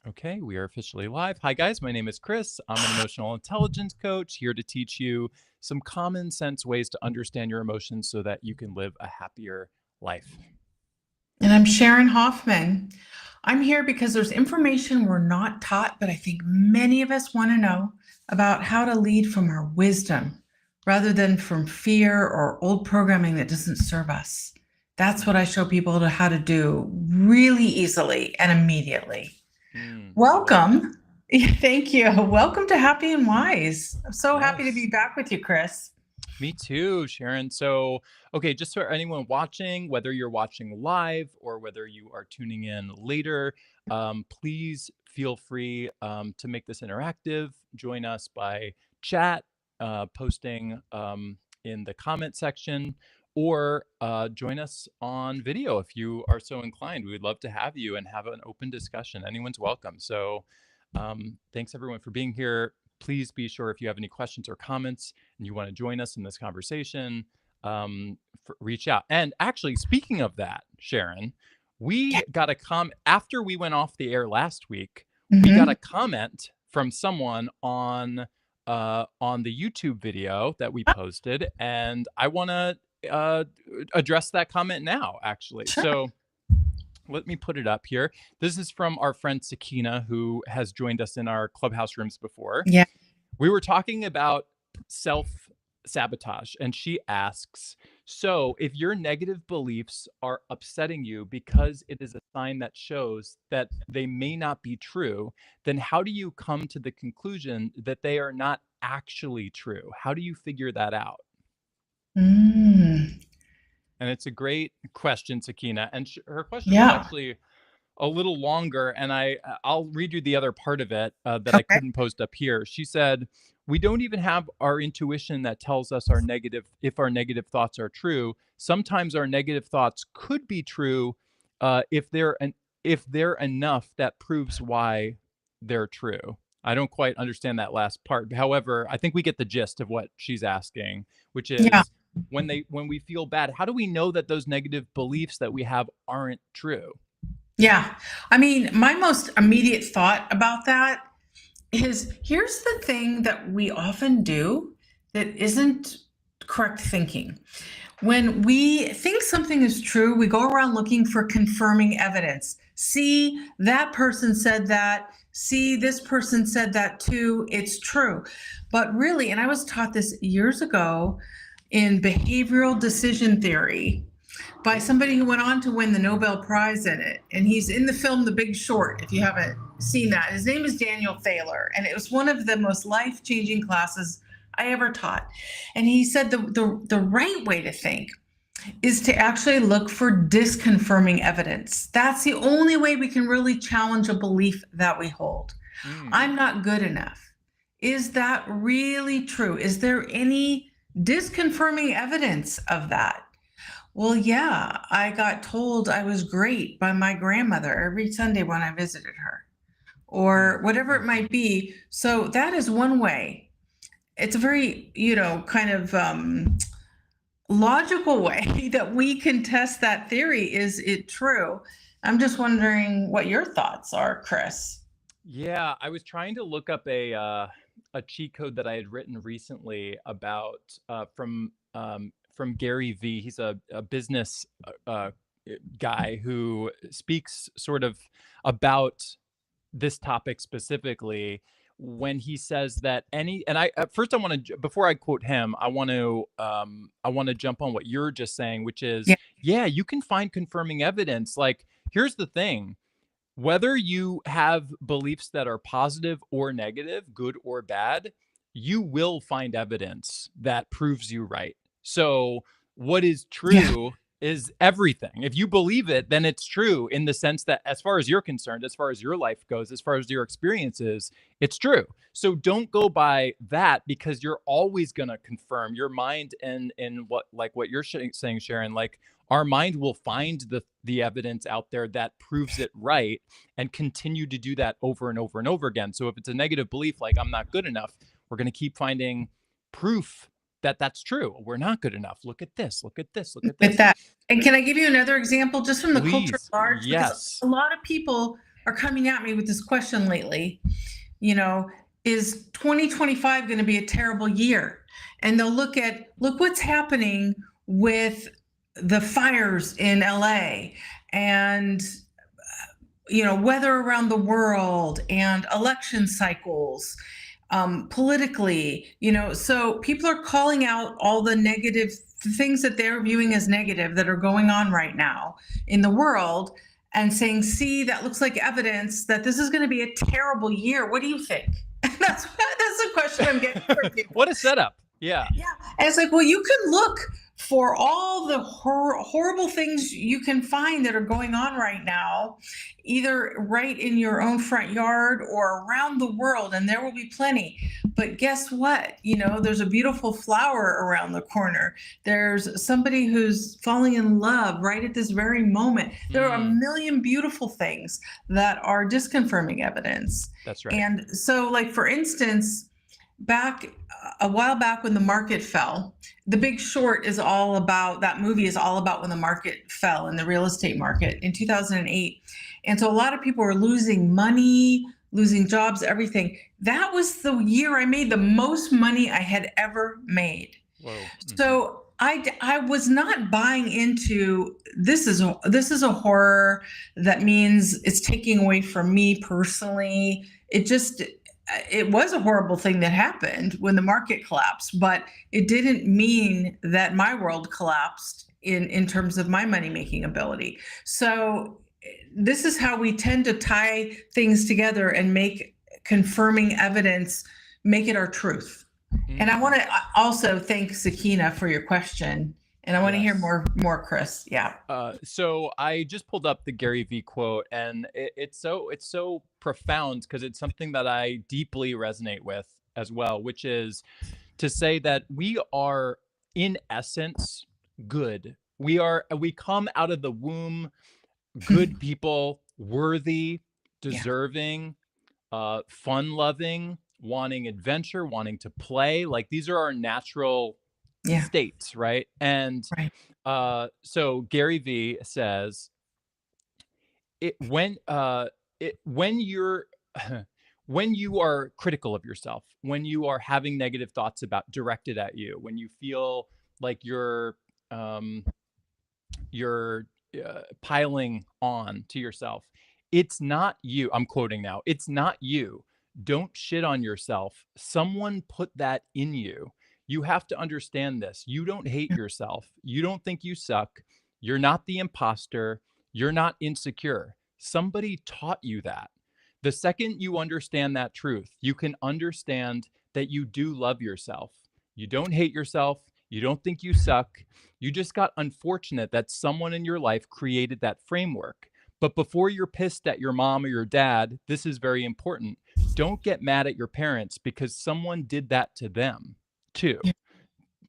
Okay, we are officially live. Hi, guys. My name is Chris. I'm an emotional intelligence coach here to teach you some common sense ways to understand your emotions so that you can live a happier life. And I'm Sharon Hoffman. I'm here because there's information we're not taught, but I think many of us want to know about how to lead from our wisdom rather than from fear or old programming that doesn't serve us. That's what I show people how to do really easily and immediately. I love that. Welcome. Thank you. Welcome to Happy and Wise. I'm so happy to be Yes, back with you, Chris. me too, Sharon. So, okay, just for anyone watching, whether you're watching live or whether you are tuning in later, please feel free to make this interactive. Join us by chat, posting in the comment section, or join us on video if you are so inclined. We would love to have you and have an open discussion. Anyone's welcome. So, thanks everyone for being here. Please be sure if you have any questions or comments and you want to join us in this conversation, reach out. And actually, speaking of that, Sharon, we got a comment after we went off the air last week. We got a Mhm. comment from someone on the YouTube video that we posted, and I want to address that comment now. Actually, Sure. so let me put it up here. This is from our friend Sakina, who has joined us in our clubhouse rooms before. Yeah. We were talking about self sabotage, and she asks, so if your negative beliefs are upsetting you because it is a sign that shows that they may not be true, then how do you come to the conclusion that they are not actually true? How do you figure that out? Mm. And it's a great question, Sakina. And her question was Yeah. actually a little longer, and I'll read you the other part of it that I Okay. couldn't post up here. She said, "We don't even have our intuition that tells us our negative if our negative thoughts are true. Sometimes our negative thoughts could be true if they're enough that proves why they're true." I don't quite understand that last part. However, I think we get the gist of what she's asking, which Yeah. is when we feel bad, how do we know that those negative beliefs that we have aren't true? Yeah. I mean, my most immediate thought about that is here's the thing that we often do that isn't correct thinking. When we think something is true, we go around looking for confirming evidence. See, that person said that. See, this person said that too. It's true. But really, and I was taught this years ago in behavioral decision theory by somebody who went on to win the Nobel Prize in it. And he's in the film The Big Short, if you haven't seen that. His name is Daniel Thaler, and it was one of the most life changing classes I ever taught. And he said the right way to think is to actually look for disconfirming evidence. That's the only way we can really challenge a belief that we hold. Mm. I'm not good enough. Is that really true? Is there any disconfirming evidence of that? Well, yeah, I got told I was great by my grandmother every Sunday when I visited her, or Mm. whatever it might be. So that is one way. It's a very, kind of logical way that we can test that theory. Is it true? I'm just wondering what your thoughts are, Chris. Yeah, I was trying to look up a cheat code that I had written recently about from Gary V. He's a business guy who speaks sort of about this topic specifically when he says that any and I at first I want to before I quote him I want to jump on what you're just saying, which is Yeah. yeah, you can find confirming evidence. Like, here's the thing: whether you have beliefs that are positive or negative, good or bad, you will find evidence that proves you right. So, what is Yeah. true is everything. If you believe it, then it's true in the sense that, as far as you're concerned, as far as your life goes, as far as your experiences, it's true. So don't go by that, because you're always going to confirm your mind and what, like what you're saying, Sharon, like our mind will find the evidence out there that proves it right and continue to do that over and over and over again. So if it's a negative belief, like I'm not good enough, we're going to keep finding proof that that's true. We're not good enough. Look at this. Look at this. Look at With this. that. And can I give you another example just from the culture Please. at large? Because Yes. a lot of people are coming at me with this question lately, you know, is 2025 going to be a terrible year? And they'll look what's happening with the fires in LA and weather around the world and election cycles, politically, so people are calling out all the negative things that they're viewing as negative that are going on right now in the world and saying, see, that looks like evidence that this is going to be a terrible year. What do you think? That's the question I'm getting from people. What a setup. Yeah. Yeah. And it's like, well, you can look for all the horrible things you can find that are going on right now, either right in your own front yard or around the world, and there will be plenty. But guess what? There's a beautiful flower around the corner. There's somebody who's falling in love right at this very moment. There are a million beautiful things that are disconfirming evidence. That's right. And so, like, for instance, a while back when the market fell, The Big Short is all about, that movie is all about when the market fell in the real estate market in 2008. And so a lot of people were losing money, losing jobs, everything. That was the year I made the most money I had ever made. Whoa. So I was not buying into this is a horror that means it's taking away from me personally. It was a horrible thing that happened when the market collapsed, but it didn't mean that my world collapsed in terms of my money making ability. So this is how we tend to tie things together and make confirming evidence, make it our truth. And I want to also thank Sakina for your question. And I want to hear more, Chris. Yeah. So I just pulled up the Gary Vee quote, and it's so profound because it's something that I deeply resonate with as well, which is to say that we are in essence good. We come out of the womb good people, worthy, deserving, fun loving, wanting adventure, wanting to play. Like, these are our natural states, right? And so Gary Vee says when you're when you are critical of yourself, when you are having negative thoughts directed at you, when you feel like you're piling on to yourself, it's not you. I'm quoting now. It's not you. Don't shit on yourself. Someone put that in you. You have to understand this. You don't hate yourself. You don't think you suck. You're not the imposter. You're not insecure. Somebody taught you that. The second you understand that truth, you can understand that you do love yourself. You don't hate yourself. You don't think you suck. You just got unfortunate that someone in your life created that framework. But before you're pissed at your mom or your dad, this is very important. Don't get mad at your parents because someone did that to them too.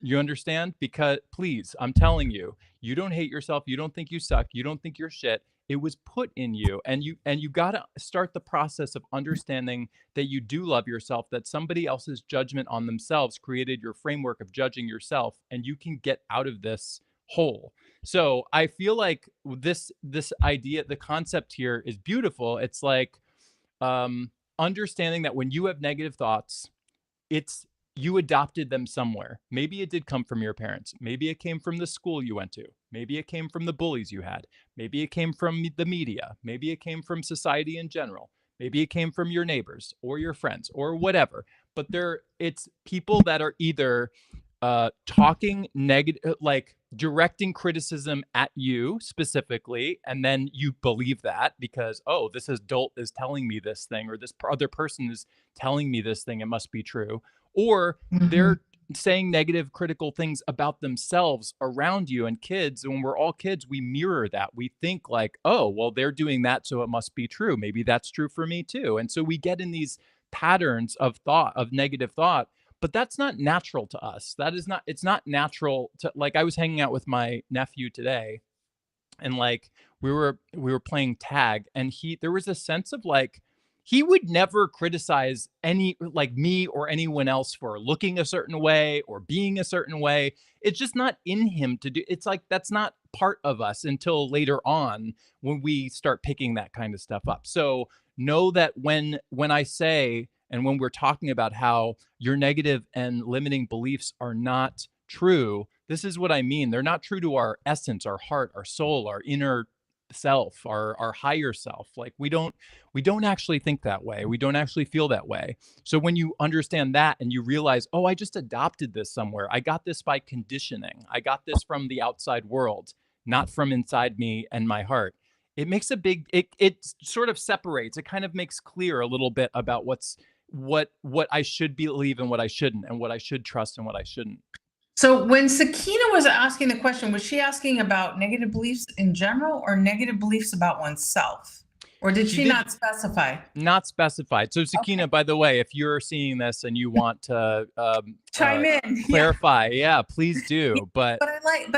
You understand? Because please, I'm telling you, you don't hate yourself. You don't think you suck. You don't think you're shit. It was put in you, and you got to start the process of understanding that you do love yourself, that somebody else's judgment on themselves created your framework of judging yourself, and you can get out of this hole. So I feel like this idea, the concept here is beautiful. It's like understanding that when you have negative thoughts, you adopted them somewhere. Maybe it did come from your parents. Maybe it came from the school you went to. Maybe it came from the bullies you had. Maybe it came from the media. Maybe it came from society in general. Maybe it came from your neighbors or your friends or whatever. But it's people that are either talking negative, like directing criticism at you specifically, and then you believe that because, oh, this adult is telling me this thing, or this other person is telling me this thing, it must be true. Or they're saying negative, critical things about themselves around you. And kids, when we're all kids, we mirror that. We think like, oh, well, they're doing that, so it must be true. Maybe that's true for me too. And so we get in these patterns of thought, of negative thought, but that's not natural to us. It's not natural to, like, I was hanging out with my nephew today, and like we were playing tag, and there was a sense of like, he would never criticize any like me or anyone else for looking a certain way or being a certain way. It's just not in him to do. It's like that's not part of us until later on when we start picking that kind of stuff up. So know that when I say and when we're talking about how your negative and limiting beliefs are not true, this is what I mean. They're not true to our essence, our heart, our soul, our inner self, our higher self. Like we don't actually think that way. We don't actually feel that way. So when you understand that and you realize, oh, I just adopted this somewhere. I got this by conditioning. I got this from the outside world, not from inside me and my heart. It makes a big it sort of separates. It kind of makes clear a little bit about what I should believe and what I shouldn't, and what I should trust and what I shouldn't. So when Sakina was asking the question, was she asking about negative beliefs in general or negative beliefs about oneself? Or did She she did not specify? not specified. So, Sakina, Okay. by the way, if you're seeing this and you want to Chime in. Yeah. clarify, yeah, please Yeah, do. But but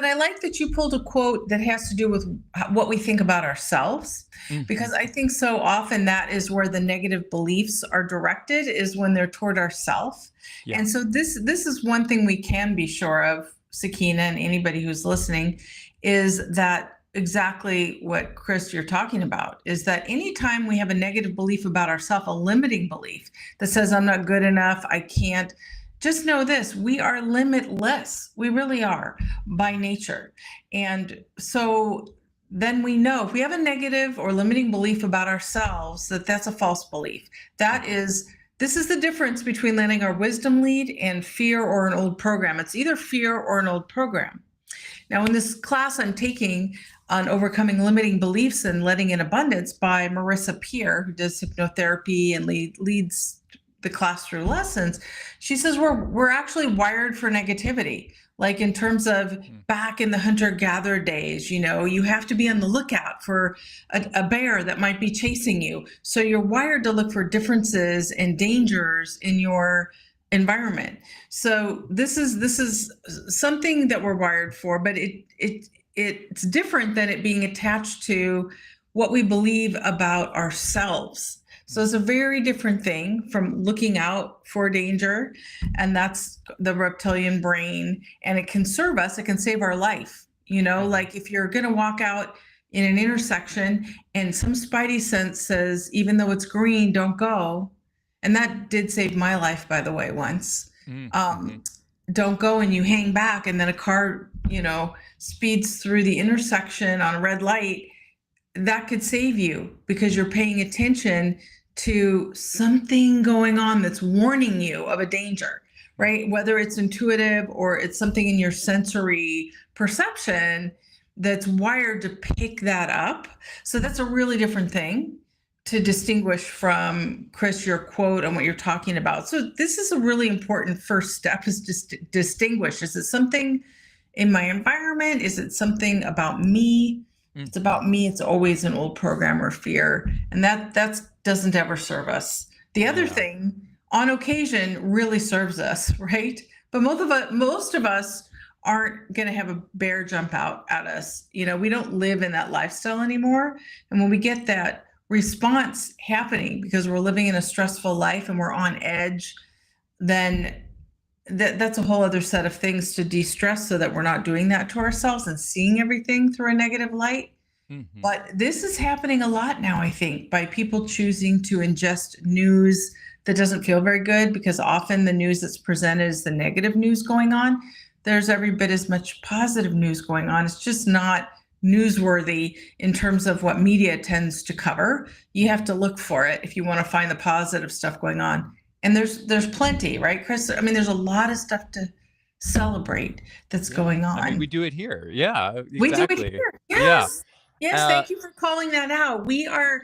I like that you pulled a quote that has to do with what we think about ourselves, mhm, because I think so often that is where the negative beliefs are directed, is when they're toward ourself. yeah, And so this is one thing we can be sure of, Sakina, and anybody who's listening, is that exactly what Chris you're talking about, is that anytime we have a negative belief about ourselves, a limiting belief that says I'm not good enough, I can't, just know this: we are limitless. We really are by nature. And so then we know if we have a negative or limiting belief about ourselves, that that's a false belief. That mhm, is, this is the difference between letting our wisdom lead and fear or an old program. It's either fear or an old program. Now, in this class I'm taking on overcoming limiting beliefs and letting in abundance by Marissa Peer, who does hypnotherapy and leads the class through lessons, she says we're actually wired for negativity. Like in terms of mm, back in the hunter-gatherer days, you have to be on the lookout for a bear that might be chasing you. So you're wired to look for differences and dangers in your environment. So this is something that we're wired for, but it's different than it being attached to what we believe about ourselves. So it's a mhm, very different thing from looking out for danger, and that's the reptilian brain, and it can serve us, it can save our life. mhm, Like if you're going to walk out in an intersection and some spidey sense says, even though it's green, don't go. And that did save my life, by the way, once. mm, Um, mhm, don't go, and you hang back, and then a car, speeds through the intersection on a red light. That could save you because you're paying attention to something going on that's warning you of a danger, mhm, right? Whether it's intuitive or it's something in your sensory perception that's wired to pick that up. So that's a really different thing to distinguish from, Chris, your quote and what you're talking about. So this is a really important first step, is just to distinguish. Is it something in my environment? Is it something about me? If it's mhm. about me, it's always an old program or fear, and that doesn't ever serve us. The other Yeah, thing, on occasion, really serves us, right? But most of us aren't going to have a bear jump out at us. We don't live in that lifestyle anymore, and when we get that response happening because we're living in a stressful life and we're on edge, then that's a whole other set of things to de-stress, so that we're not doing that to ourselves and seeing everything through a negative light. mhm, But this is happening a lot now, I think, by people choosing to ingest news that doesn't feel very good, because often the news that's presented is the negative news going on. There's every bit as much positive news going on. It's just not newsworthy in terms of what media tends to cover. You have to look for it if you want to find the positive stuff going on. And there's plenty, right, Chris? I mean, there's a lot of stuff to celebrate that's yeah. going I mean, we on. do it here. Yeah, We do it exactly. here. Yeah. Yes. Yes. Uh, Thank you for calling that out. We are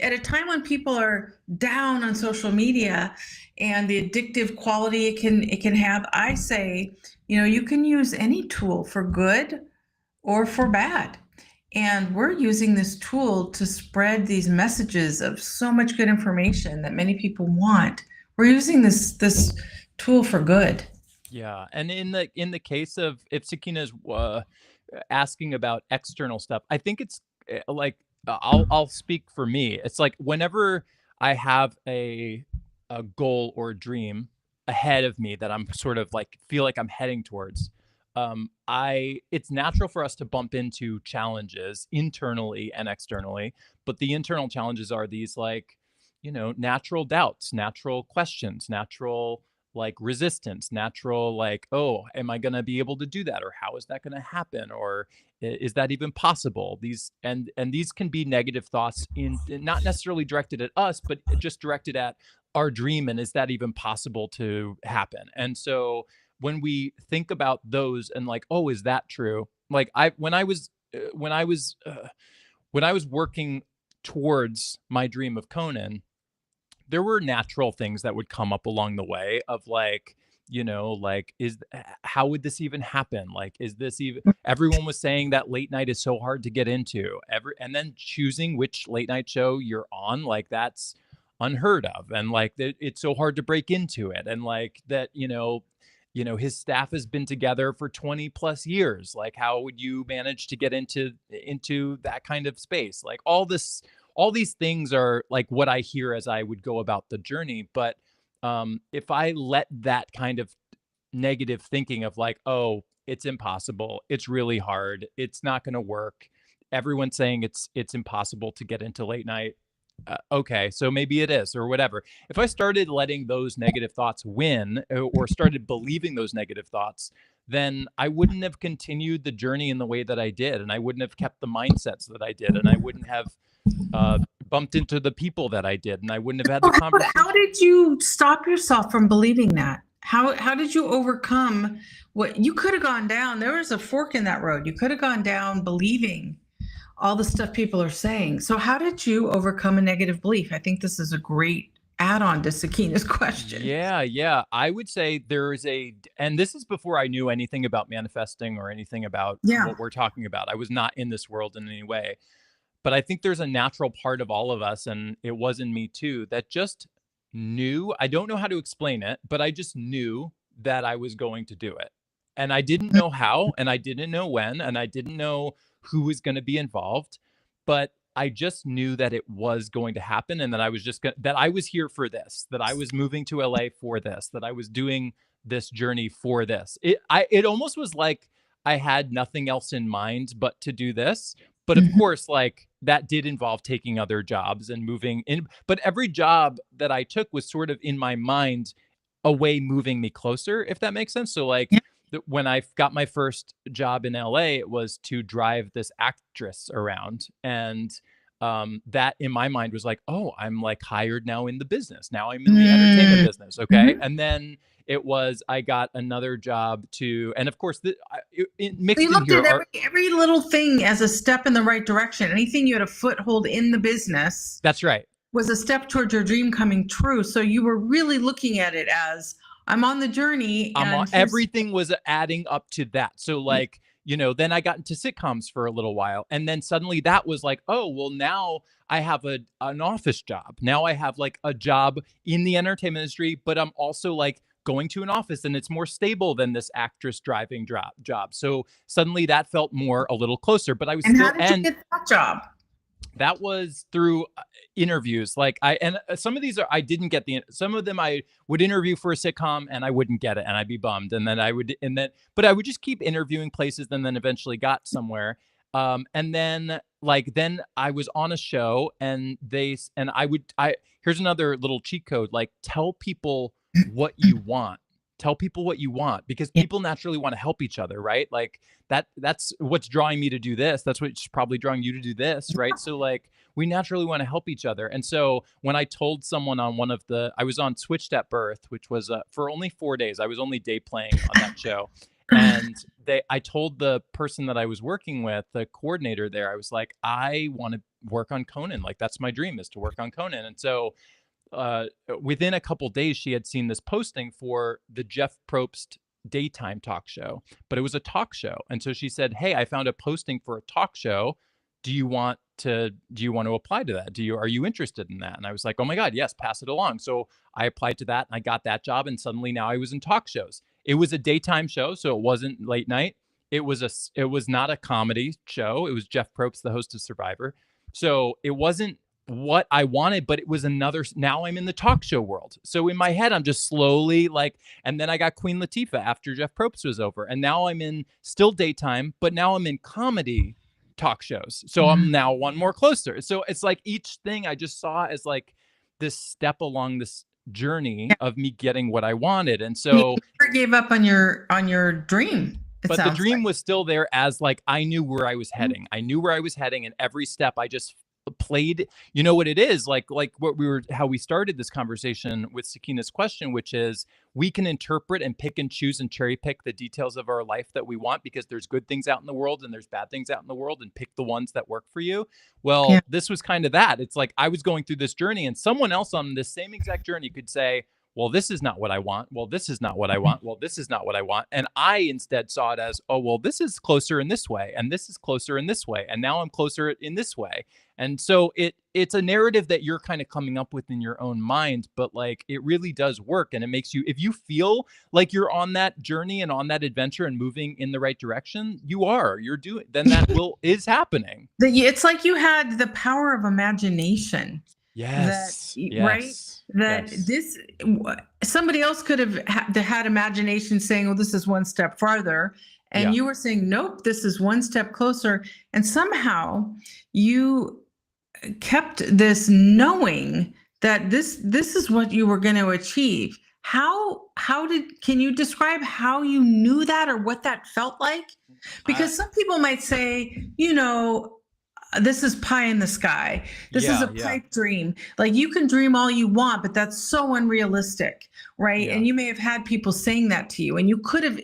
at a time when people are down on social media and the addictive quality it can have. I say, you can use any tool for good or for bad. And we're using this tool to spread these messages of so much good information that many people want. We're using this tool for good. yeah, and in the case of if Sakina's asking about external stuff, I think it's like I'll speak for me. It's like whenever I have a goal or a dream ahead of me that I'm sort of like feel like I'm heading towards. I It's natural for us to bump into challenges internally and externally, but the internal challenges are these like, natural doubts, natural questions, natural like resistance, natural like, oh, am I going to be able to do that, or how is that going to happen, or is that even possible? These and these can be negative thoughts in not necessarily directed at us, but just directed at our dream, and is that even possible to happen? And so when we think about those and like, oh, is that true? Like I when I was working towards my dream of Conan, there were natural things that would come up along the way of like, like, how would this even happen? Like, is this even, everyone was saying that late night is so hard to get into, and then choosing which late night show you're on, like that's unheard of. And like that it's so hard to break into it. And like that, his staff has been together for 20 plus years. Like, how would you manage to get into that kind of space? Like all these things are like what I hear as I would go about the journey. But if I let that kind of negative thinking of like, oh, it's impossible, it's really hard, it's not going to work, everyone's saying it's impossible to get into late night. Okay, so maybe it is, or whatever. If I started letting those negative thoughts win, or started believing those negative thoughts, then I wouldn't have continued the journey in the way that I did, and I wouldn't have kept the mindsets that I did, and I wouldn't have uh, bumped into the people that I did, and I wouldn't have had So the how conversation. did you stop yourself from believing that? How did you overcome what you could have gone down? There was a fork in that road. You could have gone down believing all the stuff people are saying. So how did you overcome a negative belief? I think this is a great add-on to Sakina's question. Yeah, yeah. I would say there is and this is before I knew anything about manifesting or anything about Yeah. what we're talking about. I was not in this world in any way. But I think there's a natural part of all of us, and it was in me too, that just knew. I don't know how to explain it, but I just knew that I was going to do it. And I didn't know how, and I didn't know when, and I didn't know who was going to be involved, but I just knew that it was going to happen, and that I was that I was here for this, that I was moving to LA for this, that I was doing this journey for this. It almost was like I had nothing else in mind but to do this. But of Mhm. course, like that did involve taking other jobs and moving in. But every job that I took was sort of in my mind a way moving me closer, if that makes sense. So, like, Yeah. when I got my first job in LA, it was to drive this actress around. And that in my mind was like, oh, I'm like hired now in the business. Now I'm in the entertainment Mm. business. Okay. Mhm. And then it was, I got another job to, and of course, You mixed in looked here at are, every little thing as a step in the right direction. Anything you had a foothold in the business that's right. was a step towards your dream coming true. So you were really looking at it as I'm on the journey and here's Everything was adding up to that. So like, then I got into sitcoms for a little while, and then suddenly that was like, oh, well, now I have an office job. Now I have like a job in the entertainment industry, but I'm also like going to an office, and it's more stable than this actress driving job. So suddenly that felt more a little closer, but I was and how still, did you and get that job? that was through interviews. Like some of these are, I didn't get some of them I would interview for a sitcom and I wouldn't get it, and I'd be bummed. And then but I would just keep interviewing places, and then eventually got somewhere. And then I was on a show, and here's another little cheat code, like tell people what you want. Tell people what you want, because Yeah. people naturally want to help each other, right? Like that's what's drawing me to do this. That's what's probably drawing you to do this, right? So like we naturally want to help each other. And so when I told someone on I was on Switched at Birth, which was for only 4 days. I was only day playing on that show. And I told the person that I was working with, the coordinator there, I was like, I want to work on Conan. Like that's my dream, is to work on Conan. And so within a couple days, she had seen this posting for the Jeff Probst daytime talk show, but it was a talk show. And so she said, hey, I found a posting for a talk show. Do you want to apply to that? Are you interested in that? And I was like, oh my God, yes, pass it along. So I applied to that, and I got that job. And suddenly now I was in talk shows. It was a daytime show, so it wasn't late night. It was not a comedy show. It was Jeff Probst, the host of Survivor. So it wasn't what I wanted, but it was now I'm in the talk show world. So in my head, I'm just slowly like, and then I got Queen Latifah after Jeff Probst was over. And now I'm in still daytime, but now I'm in comedy talk shows. So I'm now one more closer. So it's like each thing I just saw as like this step along this journey of me getting what I wanted. And And you so, never gave up on your dream, it but the sounds dream like. was still there as like I knew where I was heading. I knew where I was heading, and every step I just played. You know what it is like what we were how we started this conversation with Sakina's question, which is we can interpret and pick and choose and cherry pick the details of our life that we want because there's good things out in the world and there's bad things out in the world, and pick the ones that work for you. Yeah. Well, this was kind of that. It's like I was going through this journey, and someone else on this same exact journey could say, well, this is not what I want. Well, this is not what I want. Well, this is not what I want. And I instead saw it as, oh, well, this is closer in this way, and this is closer in this way, and now I'm closer in this way. And so it's a narrative that you're kind of coming up with in your own mind, but like it really does work, and it makes you, if you feel like you're on that journey and on that adventure and moving in the right direction, you're doing, then that will is happening. It's like you had the power of imagination that, Yes. right? Yes. That Yes. this somebody else could have had imagination saying, "Oh, this is one step farther," and Yeah. you were saying, "Nope, this is one step closer." And somehow you kept this knowing that this is what you were going to achieve. How did can you describe how you knew that or what that felt like? I Because some people might say, this is pie in the sky. This is yeah, a yeah. pipe dream. Like you can dream all you want, but that's so unrealistic, right? Yeah. And you may have had people saying that to you, and you could have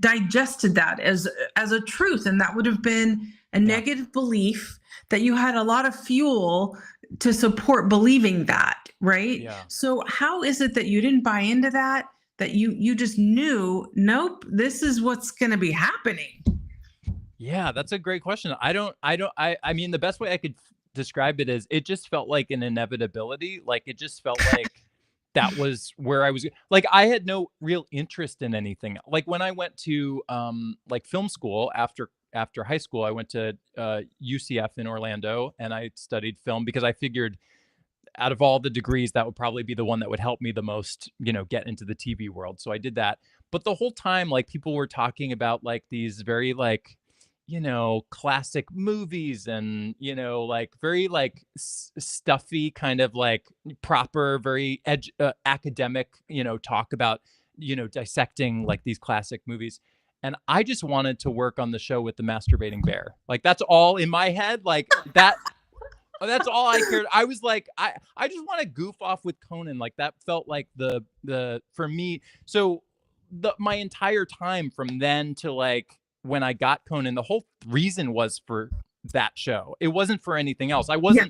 digested that as a truth, and that would have been a Yeah. negative belief that you had a lot of fuel to support believing that, right? Yeah. So how is it that you didn't buy into that? That you just knew, nope, this is what's going to be happening. Yeah, that's a great question. I mean, the best way I could describe it is it just felt like an inevitability. Like it just felt like that was where I was like I had no real interest in anything. Like when I went to like film school after high school, I went to UCF in Orlando and I studied film because I figured out of all the degrees that would probably be the one that would help me the most, get into the TV world. So I did that. But the whole time like people were talking about like these very like classic movies and, like very like stuffy kind of like proper, very academic, talk about, dissecting like these classic movies. And I just wanted to work on the show with the masturbating bear. Like that's all in my head. Like that's all I cared. I was like, I just want to goof off with Conan. Like that felt like the for me. So my entire time from then to like when I got Conan, the whole reason was for that show. It wasn't for anything else. Yeah.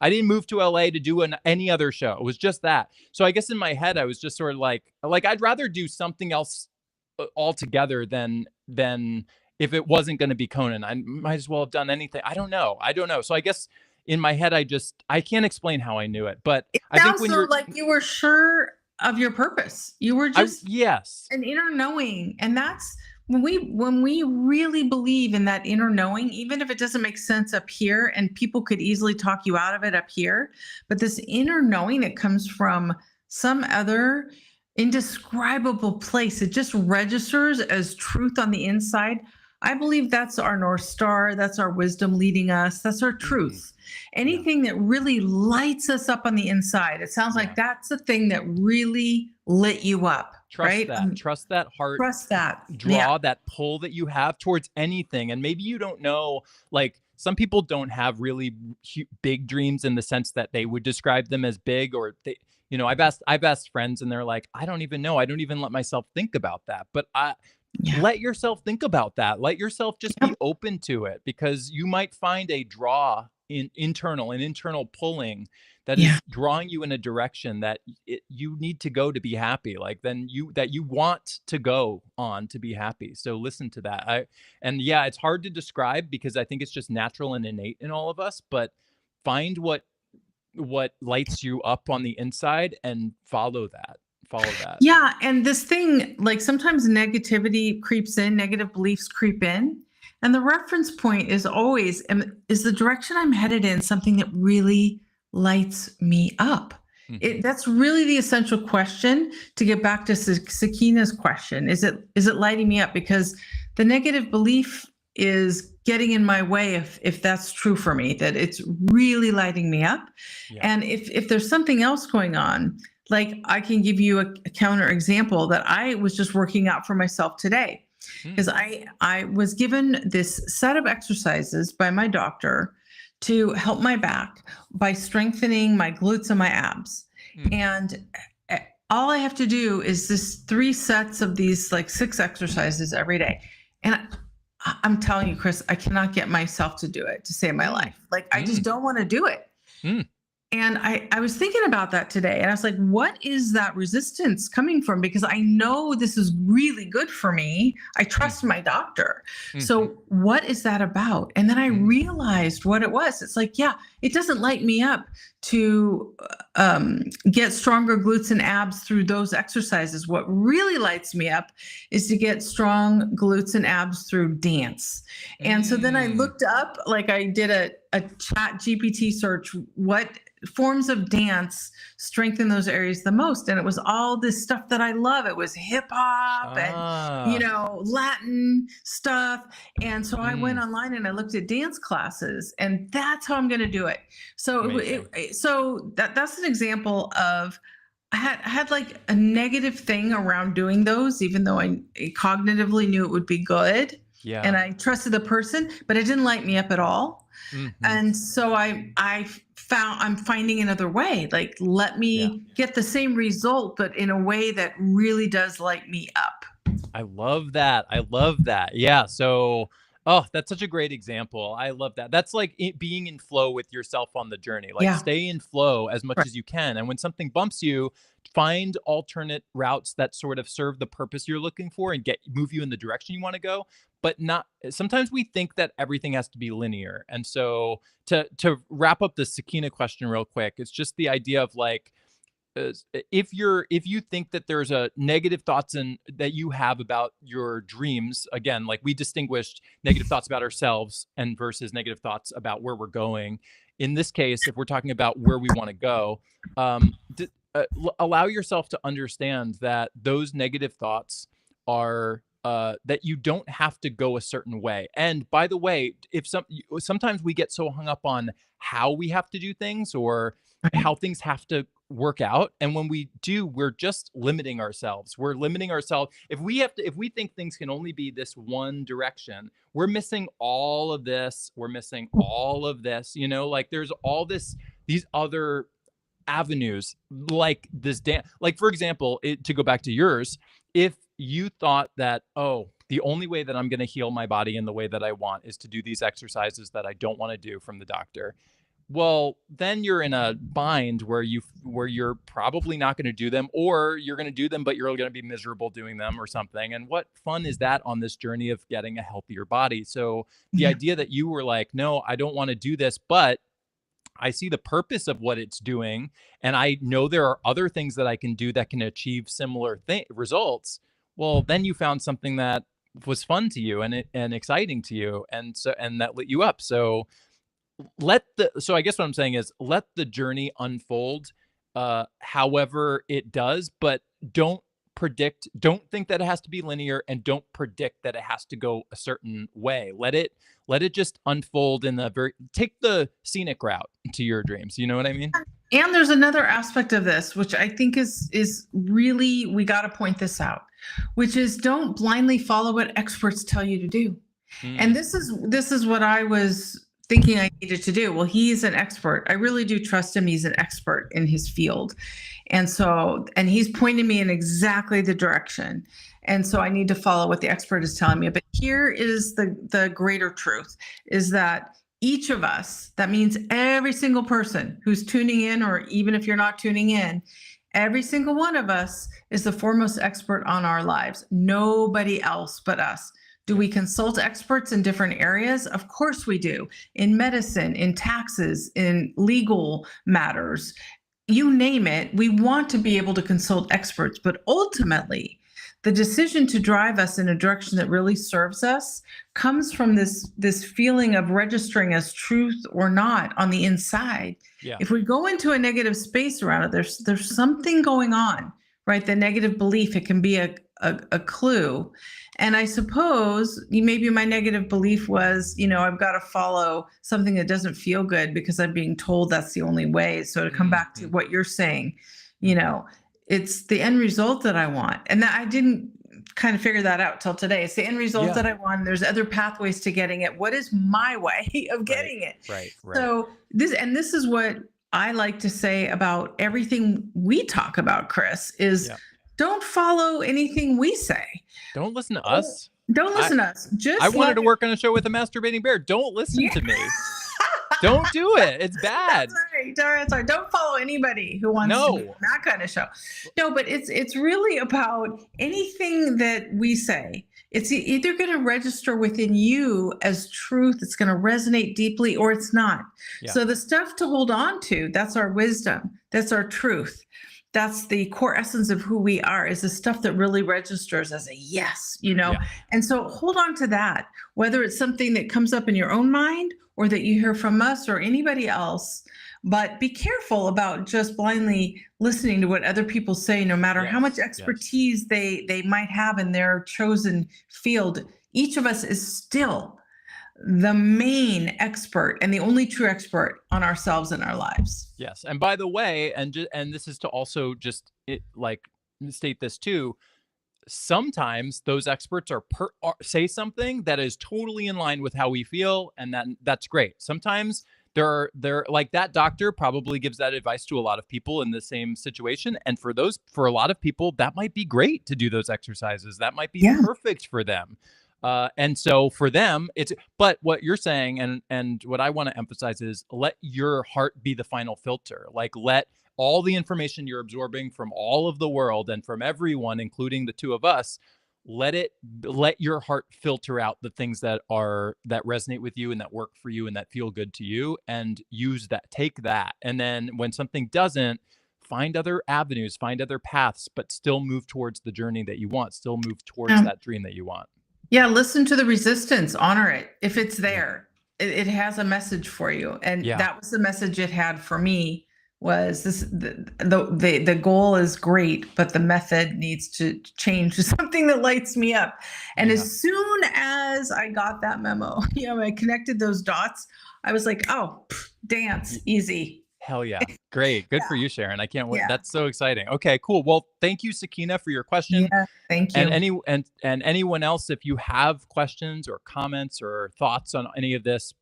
I didn't move to LA to do any other show. It was just that. So I guess in my head, I was just sort of like I'd rather do something else altogether than if it wasn't going to be Conan. I might as well have done anything. I don't know. So I guess in my head, I can't explain how I knew it, but It I think sounds when so you're, like you were sure of your purpose. You were just yes, an inner knowing, and that's when we really believe in that inner knowing, even if it doesn't make sense up here, and people could easily talk you out of it up here, but this inner knowing that comes from some other indescribable place, it just registers as truth on the inside. I believe that's our North Star. That's our wisdom leading us. That's our truth. Yeah. Anything that really lights us up on the inside, it sounds like that's the thing that really lit you up, right? Trust that heart. Trust that. Draw that pull that you have towards anything. And maybe you don't know, like some people don't have really big dreams in the sense that they would describe them as big, or they, I've asked friends and they're like, I don't even know. I don't even let myself think about that. But let yourself think about that. Let yourself just be open to it, because you might find a draw an internal pulling that is drawing you in a direction that you need to go to be happy. Like then you want to go on to be happy. So listen to that. It's hard to describe because I think it's just natural and innate in all of us, but find what lights you up on the inside and follow that. Yeah. And this thing, like sometimes negativity creeps in, negative beliefs creep in. And the reference point is always, is the direction I'm headed in something that really lights me up? Mhm. That's really the essential question to get back to Sakina's question. Is it lighting me up? Because the negative belief is getting in my way if that's true for me, that it's really lighting me up. Yeah. And if there's something else going on, like I can give you a counter example that I was just working out for myself today. Mm, Because I was given this set of exercises by my doctor to help my back by strengthening my glutes and my abs. mhm. And all I have to do is this 3 sets of these like 6 exercises every day. And I'm telling you, Chris, I cannot get myself to do it to save my Mm, life. Like I just mm, don't want to do it. mm, And I was thinking about that today, and I was like, what is that resistance coming from? Because I know this is really good for me. I trust mhm, my doctor. mhm, So, what is that about? And then I mm, realized what it was. It's like, yeah, it doesn't light me up to get stronger glutes and abs through those exercises. What really lights me up is to get strong glutes and abs through dance. And so then I mm. looked up, like I did a chat GPT search, what forms of dance strengthen those areas the most. And it was all this stuff that I love. It was hip hop and, Ah, Latin stuff. And so I went mm, online and I looked at dance classes, and that's how I'm going to do it. So amazing. that's an example of I had like a negative thing around doing those, even though I cognitively knew it would be good. Yeah. And I trusted the person, but it didn't light me up at all. Mhm. And so I'm finding another way. Like, let Yeah. me get the same result, but in a way that really does light me up. I love that. I love that. Yeah. So, oh, that's such a great example. I love that. That's like it being in flow with yourself on the journey. Like, Yeah. stay in flow as much Right. as you can. And when something bumps you, find alternate routes that sort of serve the purpose you're looking for and get move you in the direction you want to go. But not sometimes we think that everything has to be linear. And so to wrap up the Sakina question real quick, it's just the idea of like if you think that there's a negative thoughts and that you have about your dreams, again, like we distinguished negative thoughts about ourselves and versus negative thoughts about where we're going. In this case, if we're talking about where we want to go, allow yourself to understand that those negative thoughts are that you don't have to go a certain way. And by the way, if sometimes we get so hung up on how we have to do things or Right. how things have to work out, and when we do, we're just limiting ourselves. We're limiting ourselves. If we think things can only be this one direction, we're missing all of this. We're missing all of this. Like there's all these other avenues, like this dance. Like for example, to go back to yours, if you thought that, oh, the only way that I'm going to heal my body in the way that I want is to do these exercises that I don't want to do from the doctor, well, then you're in a bind where you're probably not going to do them, or you're going to do them but you're going to be miserable doing them or something. And what fun is that on this journey of getting a healthier body? So the Yeah. idea that you were like, no, I don't want to do this, but I see the purpose of what it's doing, and I know there are other things that I can do that can achieve similar results. Well, then you found something that was fun to you and exciting to you, and that lit you up. So I guess what I'm saying is let the journey unfold however it does, but don't think that it has to be linear, and don't predict that it has to go a certain way. Let it just unfold in the very take the scenic route to your dreams. You know what I mean? And there's another aspect of this, which I think is really, we got to point this out, which is don't blindly follow what experts tell you to do. And Mm, this is what I was thinking I needed to do. Well, he's an expert. I really do trust him. He's an expert in his field. And he's pointing me in exactly the direction. And so I need to follow what the expert is telling me. But here is the greater truth is that each of us, that means every single person who's tuning in, or even if you're not tuning in, every single one of us is the foremost expert on our lives. Nobody else but us. Do yeah. we consult experts in different areas? Of course we do. In medicine, in taxes, in legal matters, you name it. We want to be able to consult experts, but ultimately, the decision to drive us in a direction that really serves us comes from this feeling of registering as truth or not on the inside. Yeah. If we go into a negative space around it, there's something going on, right? The negative belief, it can be a clue. And I suppose maybe my negative belief was, I've got to follow something that doesn't feel good because I'm being told that's the only way. So to come back to Mhm. what you're saying, you Mhm. know, it's the end result that I want. And that I didn't kind of figure that out till today. It's the end result Yeah. that I want. There's other pathways to getting it. What is my way of Right. getting it? Right. Right. So this is what I like to say about everything we talk about, Chris, is Yeah. don't follow anything we say. Don't listen to Oh, us. don't I listen to us. I Just wanted let to it. work on a show with a masturbating bear. Don't listen Yeah. to me. Don't do it. It's That's bad. right. That's right. Don't follow anybody who wants to be on No. that kind of show. No, but it's really about anything that we say. It's either going to register within you as truth, it's going to resonate deeply, or it's not. Yeah. So the stuff to hold on to, that's our wisdom, that's our truth. That's the core essence of who we are, is the stuff that really registers as a yes. Yeah. And so hold on to that, whether it's something that comes up in your own mind or that you hear from us or anybody else. But be careful about just blindly listening to what other people say, no matter how much Yes. Yes. expertise they might have in their chosen field. Each of us is still the main expert and the only true expert on ourselves and our lives. Yes. And by the way, and this is to also just state this too. Sometimes those experts say something that is totally in line with how we feel, and that's great. Sometimes they're like, that doctor probably gives that advice to a lot of people in the same situation, and for a lot of people that might be great to do those exercises. That might be Yeah. perfect for them. And so for them, but what you're saying, and what I want to emphasize is, let your heart be the final filter. Like, let all the information you're absorbing from all of the world and from everyone, including the two of us, let your heart filter out the things that resonate with you and that work for you and that feel good to you, and take that. And then when something doesn't, find other avenues, find other paths, but still move towards the journey that you want, still move towards Um, that dream that you want. yeah, listen to the resistance, honor it. If it's Yeah. there, it has a message for you. And Yeah. that was the message it had for me, was this: the goal is great, but the method needs to change to something that lights me up. And Yeah. as soon as I got that memo, I connected those dots, I was like, oh, dance, easy. Hell yeah. Great. Good Yeah, for you, Sharon. I can't wait. yeah, That's so exciting. Okay, cool. Well, thank you, Sakina, for your question. yeah. Thank And you. anyone else, if you have questions or comments or thoughts on any of this,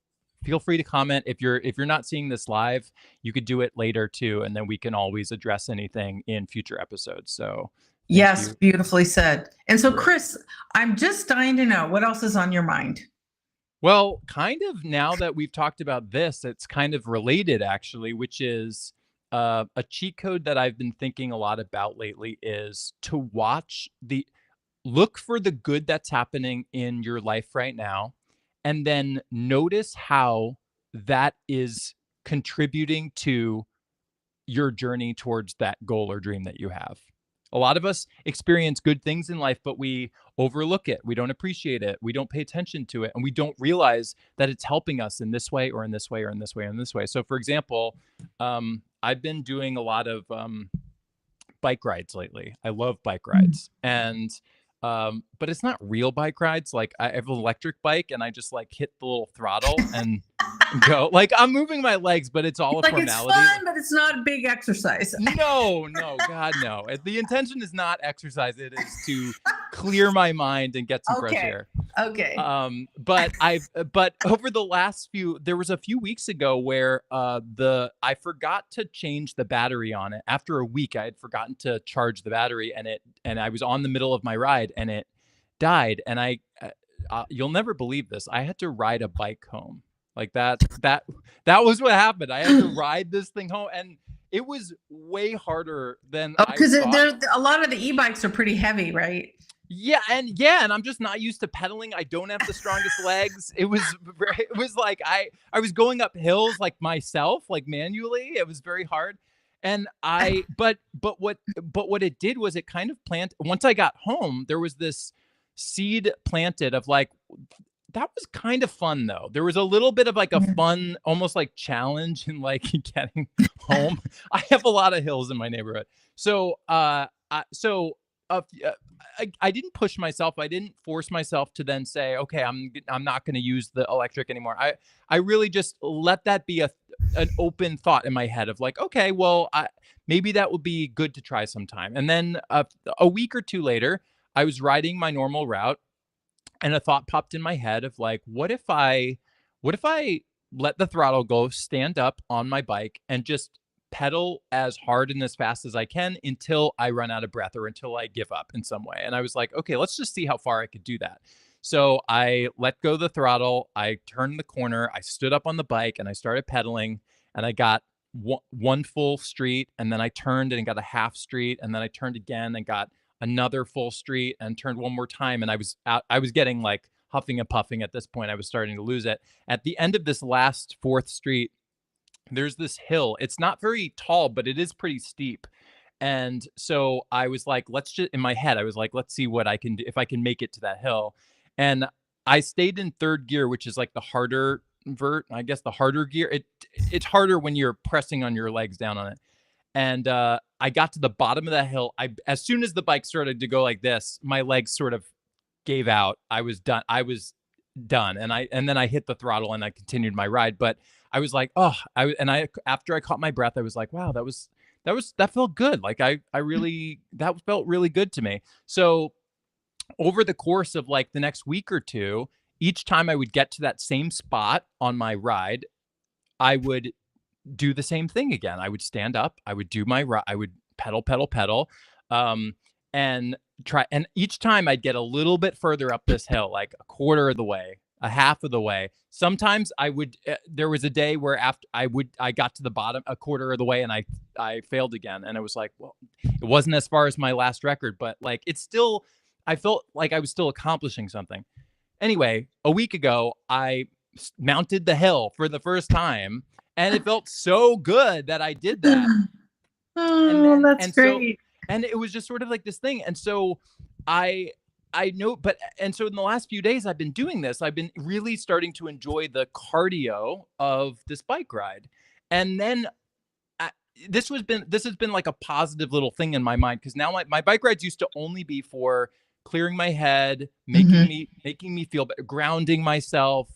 feel free to comment. If you're not seeing this live, you could do it later too, and then we can always address anything in future episodes. So thank Yes, you. beautifully said. And so, Great. Chris, I'm just dying to know what else is on your mind. Well, kind of, now that we've talked about this, it's kind of related actually, which is a cheat code that I've been thinking a lot about lately, is to look for the good that's happening in your life right now, and then notice how that is contributing to your journey towards that goal or dream that you have. A lot of us experience good things in life, but we overlook it. We don't appreciate it. We don't pay attention to it. And we don't realize that it's helping us in this way or in this way or in this way or in this way. So, for example, I've been doing a lot of bike rides lately. I love bike rides. And but it's not real bike rides. Like, I have an electric bike and I just like hit the little throttle and go. Like, I'm moving my legs, but it's all a Like, it's formality. fun, but it's not a big exercise. No, no, God, no. The intention is not exercise. It is to clear my mind and get some fresh Okay. air. Okay. But over the last there was a few weeks ago where I forgot to change the battery on it. After a week, I had forgotten to charge the battery, and I was on the middle of my ride and it died. And you'll never believe this, I had to ride a bike home. Like, that was what happened. I had to ride this thing home, and it was way harder than Oh, I because thought. there's a lot of the e-bikes are pretty heavy, right? And I'm just not used to pedaling. I don't have the strongest legs. It was like I was going up hills like myself, like manually. It was very hard. And but what it did was it kind of once I got home, there was this seed planted of like, that was kind of fun though. There was a little bit of like a Mhm. fun, almost like challenge in like getting home. I have a lot of hills in my neighborhood. So, I didn't push myself. I didn't force myself to then say, okay, I'm not going to use the electric anymore. I really just let that be an open thought in my head of like, okay, well, maybe that would be good to try sometime. And then a week or two later, I was riding my normal route and a thought popped in my head of like, what if I let the throttle go, stand up on my bike and just pedal as hard and as fast as I can until I run out of breath or until I give up in some way. And I was like, okay, let's just see how far I could do that. So I let go the throttle, I turned the corner, I stood up on the bike and I started pedaling, and I got one full street, and then I turned and got a half street, and then I turned again and got another full street and turned one more time, and I was getting like huffing and puffing at this point. I was starting to lose it. At the end of this last fourth street, there's this hill. It's not very tall, but it is pretty steep. And so I was like, let's just, in my head, I was like, let's see what I can do if I can make it to that hill. And I stayed in third gear, which is like the harder I guess the harder gear. It's harder when you're pressing on your legs down on it. And I got to the bottom of that hill. As soon as the bike started to go like this, my legs sort of gave out. I was done. I was done, and then I hit the throttle and I continued my ride. But I was like, oh, I after I caught my breath, I was like, wow, that felt good. Like I really that felt really good to me. So over the course of like the next week or two, each time I would get to that same spot on my ride, I would do the same thing again. I would stand up, I would do I would pedal, pedal, pedal, um, and try. And each time I'd get a little bit further up this hill, like a quarter of the way, a half of the way. Sometimes I would. There was a day where after I got to the bottom, a quarter of the way, and I failed again. And it was like, well, it wasn't as far as my last record, but like it's still. I felt like I was still accomplishing something. Anyway, a week ago, I mounted the hill for the first time, and it felt so good that I did that. And Oh, then that's and so great. and it was just sort of like this thing. And so I I know, but and so in the last few days I've been doing this. I've been really starting to enjoy the cardio of this bike ride. And then I, this has been like a positive little thing in my mind, because now my bike rides used to only be for clearing my head, Mhm. making me feel better, grounding myself,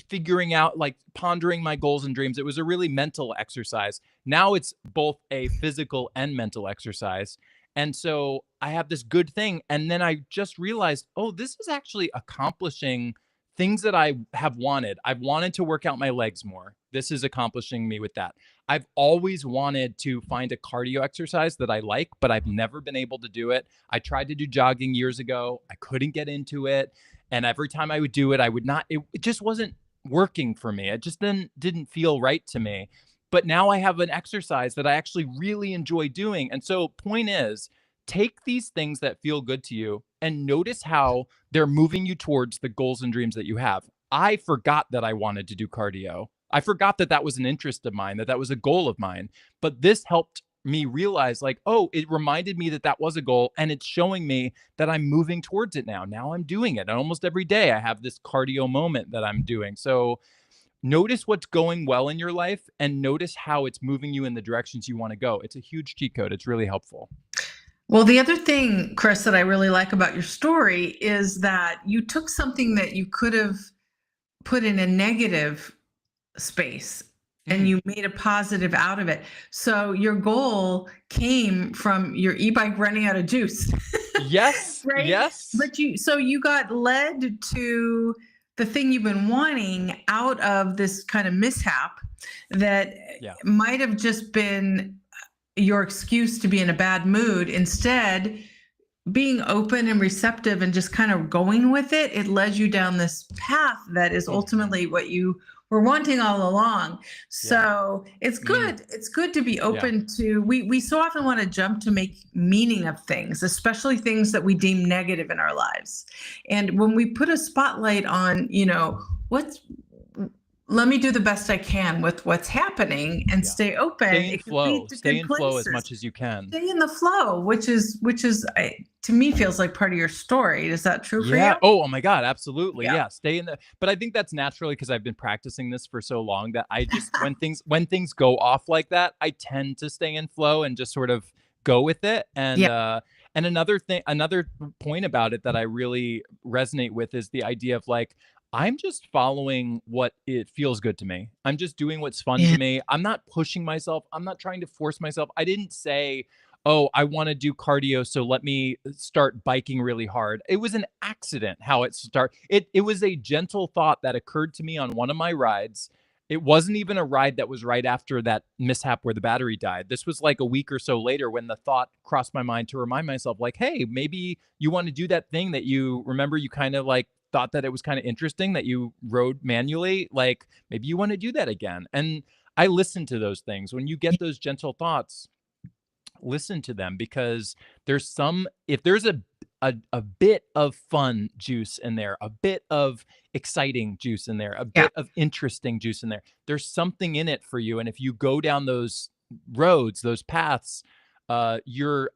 figuring out, like pondering my goals and dreams. It was a really mental exercise. Now it's both a physical and mental exercise. And so I have this good thing. And then I just realized, oh, this is actually accomplishing things that I have wanted. I've wanted to work out my legs more. This is accomplishing me with that. I've always wanted to find a cardio exercise that I like, but I've never been able to do it. I tried to do jogging years ago. I couldn't get into it. And every time I would do it, I would not, it just wasn't working for me. It just didn't feel right to me. But now I have an exercise that I actually really enjoy doing. And so, point is, take these things that feel good to you and notice how they're moving you towards the goals and dreams that you have. I forgot that I wanted to do cardio. I forgot that that was an interest of mine, that that was a goal of mine. But this helped me realize, like, oh, it reminded me that that was a goal, and it's showing me that I'm moving towards it now. Now I'm doing it. And almost every day I have this cardio moment that I'm doing. So notice what's going well in your life and notice how it's moving you in the directions you want to go. It's a huge cheat code. It's really helpful. Well, the other thing, Chris, that I really like about your story is that you took something that you could have put in a negative space and Mm. you made a positive out of it. So your goal came from your e-bike running out of juice. Yes. Right? Yes. But you got led to the thing you've been wanting out of this kind of mishap that Yeah. might have just been your excuse to be in a bad mood. Instead, being open and receptive and just kind of going with it, it led you down this path that is Hmm. ultimately what you were wanting all along. Yeah. So it's Mm. good. It's good to be Yeah. open to, we so often want to jump to make meaning of things, especially things that we deem negative in our lives. And when we put a spotlight on, what's let me do the best I can with what's happening and Yeah. stay open. Stay in It can lead flow. to Stay good in flow as places. much as you can. Stay in the flow, which is to me feels like part of your story. Is that true for Yeah. you? Oh my God. Absolutely. Yeah. Yeah. Stay in the. But I think that's naturally because I've been practicing this for so long that I just when things go off like that, I tend to stay in flow and just sort of go with it. Yeah. And another thing, another point about it that I really resonate with is the idea of like I'm just following what it feels good to me. I'm just doing what's fun to Yeah. me. I'm not pushing myself. I'm not trying to force myself. I didn't say, oh, I want to do cardio, so let me start biking really hard. It was an accident how it was a gentle thought that occurred to me on one of my rides. It wasn't even a ride that was right after that mishap where the battery died. This was like a week or so later when the thought crossed my mind to remind myself like, "Hey, maybe you want to do that thing that you remember you kind of like thought that it was kind of interesting that you rode manually, like maybe you want to do that again." And I listen to those things. When you get those gentle thoughts, listen to them because there's some if there's a bit of fun juice in there, a bit of exciting juice in there, a Yeah. bit of interesting juice in there. There's something in it for you, and if you go down those roads, those paths, your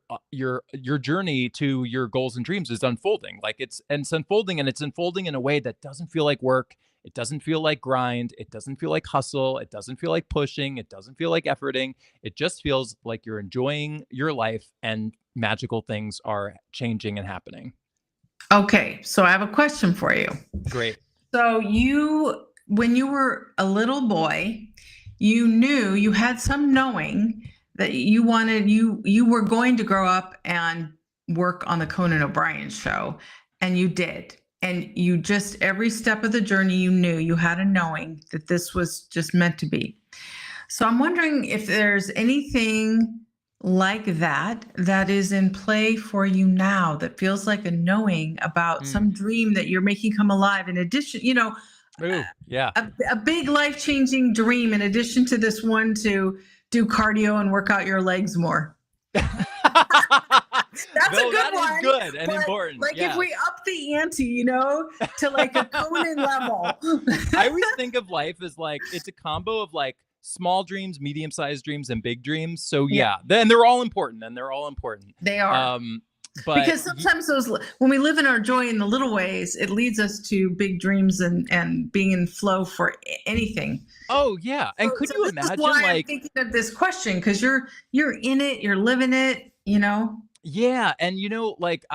journey to your goals and dreams is unfolding. Like it's unfolding, and it's unfolding in a way that doesn't feel like work. It doesn't feel like grind. It doesn't feel like hustle. It doesn't feel like pushing. It doesn't feel like efforting. It just feels like you're enjoying your life and magical things are changing and happening. Okay. So I have a question for you. Great. So when you were a little boy, you knew you had some knowing that you were going to grow up and work on the Conan O'Brien show, and you did. And you just every step of the journey you knew you had a knowing that this was just meant to be. So I'm wondering if there's anything like that that is in play for you now that feels like a knowing about Mm. some dream that you're making come alive in addition, Ooh, yeah. a big life-changing dream in addition to this one to do cardio and work out your legs more. That's a Though good that is one. good and But important. like if we Yes. up the ante, to like a Conan level. I always think of life as like it's a combo of like small dreams, medium-sized dreams, and big dreams. So Yeah, yeah, then they're all important and they're all important. they are. Um, but Because sometimes when we live in our joy in the little ways, it leads us to big dreams and being in flow for anything. oh yeah, and could So you this is imagine why I'm like thinking of this question, because you're in it, you're living it. yeah, and like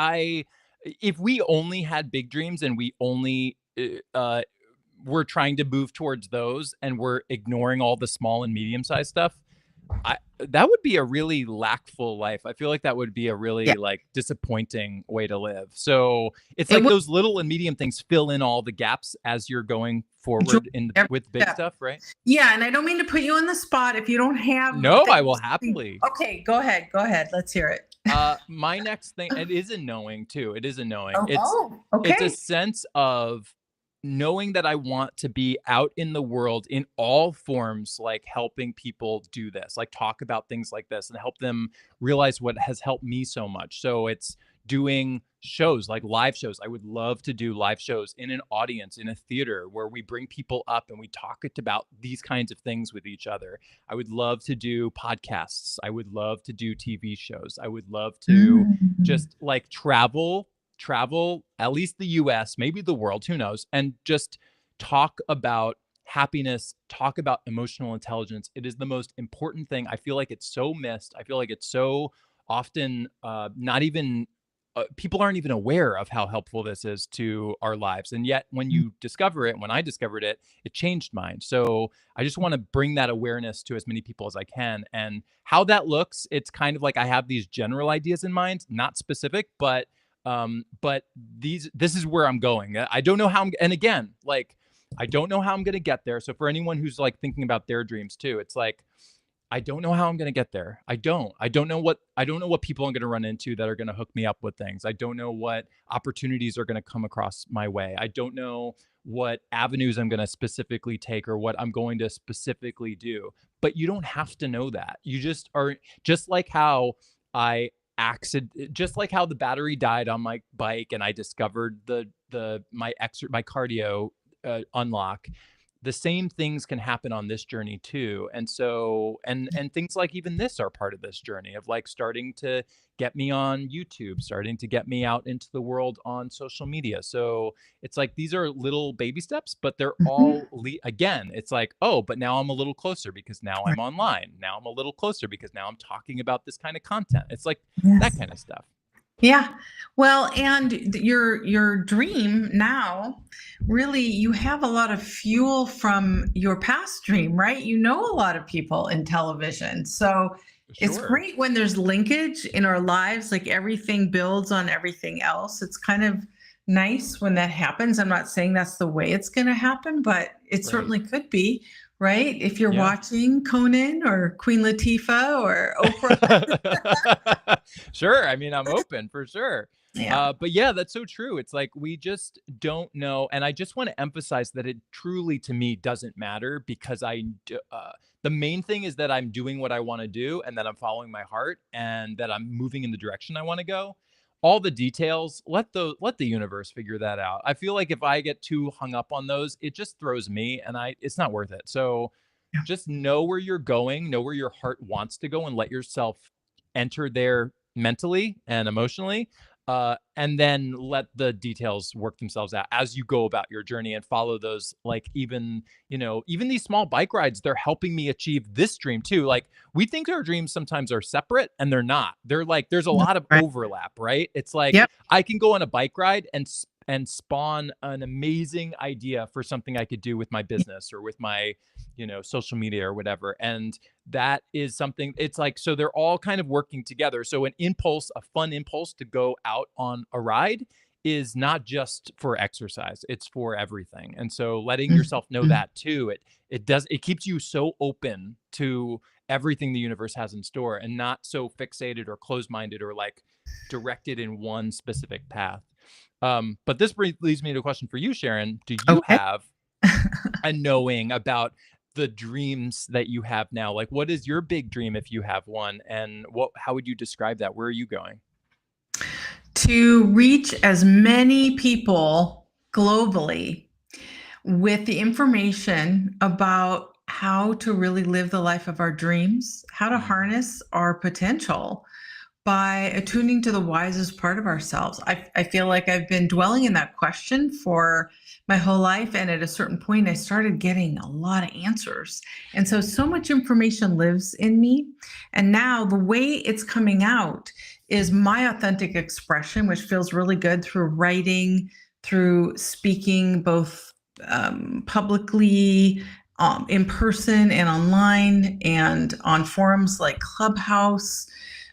if we only had big dreams and we only were trying to move towards those and we're ignoring all the small and medium-sized stuff, I that would be a really lackful life. I feel like that would be a Yeah, really like disappointing way to live. So it's it like will those little and medium things fill in all the gaps as you're going joy forward in every with big step. stuff, right? Yeah, and I don't mean to put you on the spot if you don't have No, I will things. happily. Okay, go ahead. Go ahead. Let's hear it. My next thing, it is a knowing too. It is a knowing. Oh, It's a okay. sense of knowing that I want to be out in the world in all forms, like helping people do this, like talk about things like this and help them realize what has helped me so much. So it's doing shows like live shows. I would love to do live shows in an audience in a theater where we bring people up and we talk about these kinds of things with each other. I would love to do podcasts. I would love to do TV shows. I would love to Mm. just like travel at least the US, maybe the world, who knows, and just talk about happiness, talk about emotional intelligence. It is the most important thing. I feel like it's so missed. I feel like it's so often not even people aren't even aware of how helpful this is to our lives. And yet when you discover it, when I discovered it, it changed mine. So I just want to bring that awareness to as many people as I can. And how that looks, it's kind of like I have these general ideas in mind, not specific, but this is where I'm going. I don't know how and again, like I don't know how I'm going to get there. So for anyone who's like thinking about their dreams too, it's like I don't know how I'm going to get there. I don't know what people I'm going to run into that are going to hook me up with things. I don't know what opportunities are going to come across my way. I don't know what avenues I'm going to specifically take or what I'm going to specifically do. But you don't have to know that. You just are just like how I just like how the battery died on my bike and I discovered my cardio unlock. the same things can happen on this journey too. And so, and things like even this are part of this journey of like starting to get me on YouTube, starting to get me out into the world on social media. So it's like these are little baby steps, but they're Mhm. all again, it's like, oh, but now I'm a little closer because now Right. I'm online. Now I'm a little closer because now I'm talking about this kind of content. It's like that Yes. kind of stuff. Yeah. Well, and your dream now, really, you have a lot of fuel from your past dream, right? You know a lot of people in television. So it's Sure. great when there's linkage in our lives, like everything builds on everything else. It's kind of nice when that happens. I'm not saying that's the way it's going to happen, but it Right. certainly could be, right? If you're Yeah. watching Conan or Queen Latifah or Oprah. Sure. I mean, I'm open for sure. Yeah. But yeah, that's so true. It's like we just don't know. And I just want to emphasize that it truly, to me, doesn't matter because the main thing is that I'm doing what I want to do and that I'm following my heart and that I'm moving in the direction I want to go. All the details, let the universe figure that out. I feel like if I get too hung up on those, it just throws me and it's not worth it. So just know where you're going, know where your heart wants to go, and let yourself enter there mentally and emotionally. And then let the details work themselves out as you go about your journey and follow those. Like, even these small bike rides, they're helping me achieve this dream too. Like, we think our dreams sometimes are separate and they're not. They're like, there's a Yeah. lot of Right. overlap, right? It's like Yep. I can go on a bike ride and spawn an amazing idea for something I could do with my business or with my social media or whatever. And that is something, it's like, so they're all kind of working together. So an impulse, a fun impulse to go out on a ride is not just for exercise, it's for everything. And so letting yourself know Mhm. that too, it keeps you so open to everything the universe has in store and not so fixated or closed-minded or like directed in one specific path. But this leads me to a question for you, Sharon. Do you Okay. have a knowing about the dreams that you have now? Like, what is your big dream if you have one? And how would you describe that? Where are you going? To reach as many people globally with the information about how to really live the life of our dreams, how to Hmm. harness our potential by attuning to the wisest part of ourselves. I feel like I've been dwelling in that question for my whole life. And at a certain point, I started getting a lot of answers. And so much information lives in me. And now the way it's coming out is my authentic expression, which feels really good through writing, through speaking, both publicly, in person and online, and on forums like Clubhouse.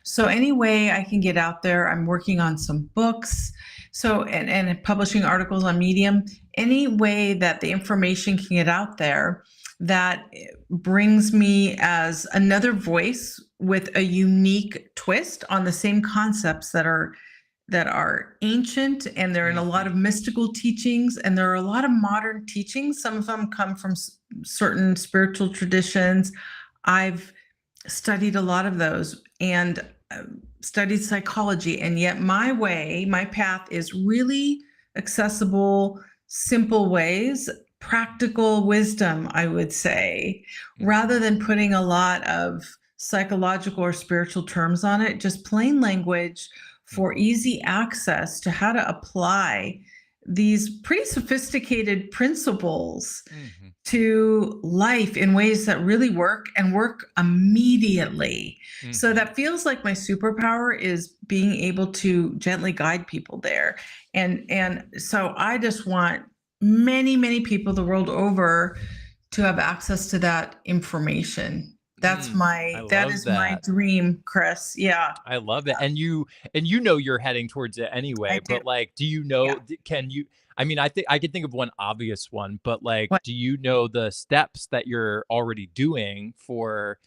So any way I can get out there, I'm working on some books. So and publishing articles on Medium, any way that the information can get out there that brings me as another voice with a unique twist on the same concepts that are ancient, and they're in a lot Hmm. of mystical teachings, and there are a lot of modern teachings. Some of them come from certain spiritual traditions. I've studied a lot of those and studied psychology. And yet, my path is really accessible, simple ways, practical wisdom, I would say, rather Hmm. than putting a lot of psychological or spiritual terms on it, just plain language for Hmm. easy access to how to apply these pretty sophisticated principles Hmm. to life in ways that really work and work immediately. So Hmm. that feels like my superpower is being able to gently guide people there. And so I just want many people the world over to have access to that information. I That love is my that. dream, Chris. Yeah, I love it. And you're heading towards it I anyway, do. but like do you Yeah. know can you I mean, I think I could think of one obvious one, but like What? do you know the steps that you're already doing for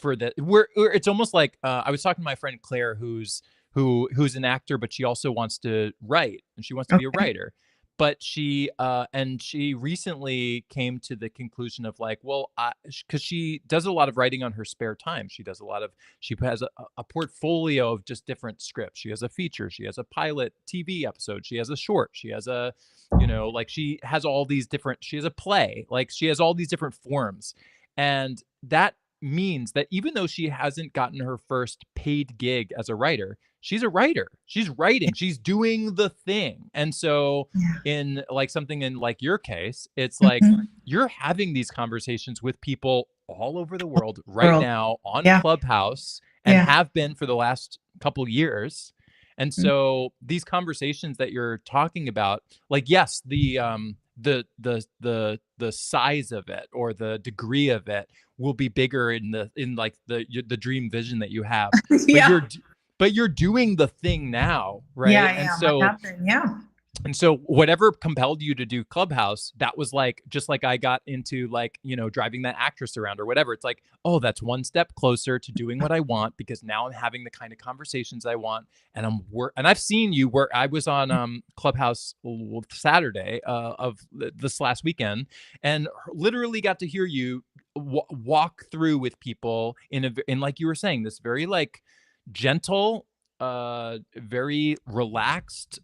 the where it's almost like I was talking to my friend Claire who's an actor, but she also wants to write and she wants to be a Okay. writer. but she recently came to the conclusion of like, well, because she does a lot of writing on her spare time. She has a portfolio of just different scripts. She has a feature, she has a pilot TV episode, she has a short, she has a, like she has all these different, she has a play, like she has all these different forms. And that means that even though she hasn't gotten her first paid gig as a writer, she's a writer. She's writing. She's doing the thing. And so Yeah. in like something in like your case, it's like Mhm. you're having these conversations with people all over the world right World. now on Yeah. Clubhouse and Yeah. have been for the last couple years. And Mm. so these conversations that you're talking about, like yes, the size of it or the degree of it will be bigger in like the dream vision that you have, but Yeah. you're doing the thing now, Yeah, right? I am. I have been. Yeah. And so whatever compelled you to do Clubhouse, that was like just like I got into like, driving that actress around or whatever. It's like, oh, that's one step closer to doing what I want because now I'm having the kind of conversations I want and and I've seen you work. I was on Clubhouse Saturday of this last weekend and literally got to hear you walk through with people in like you were saying, this very like gentle, very relaxed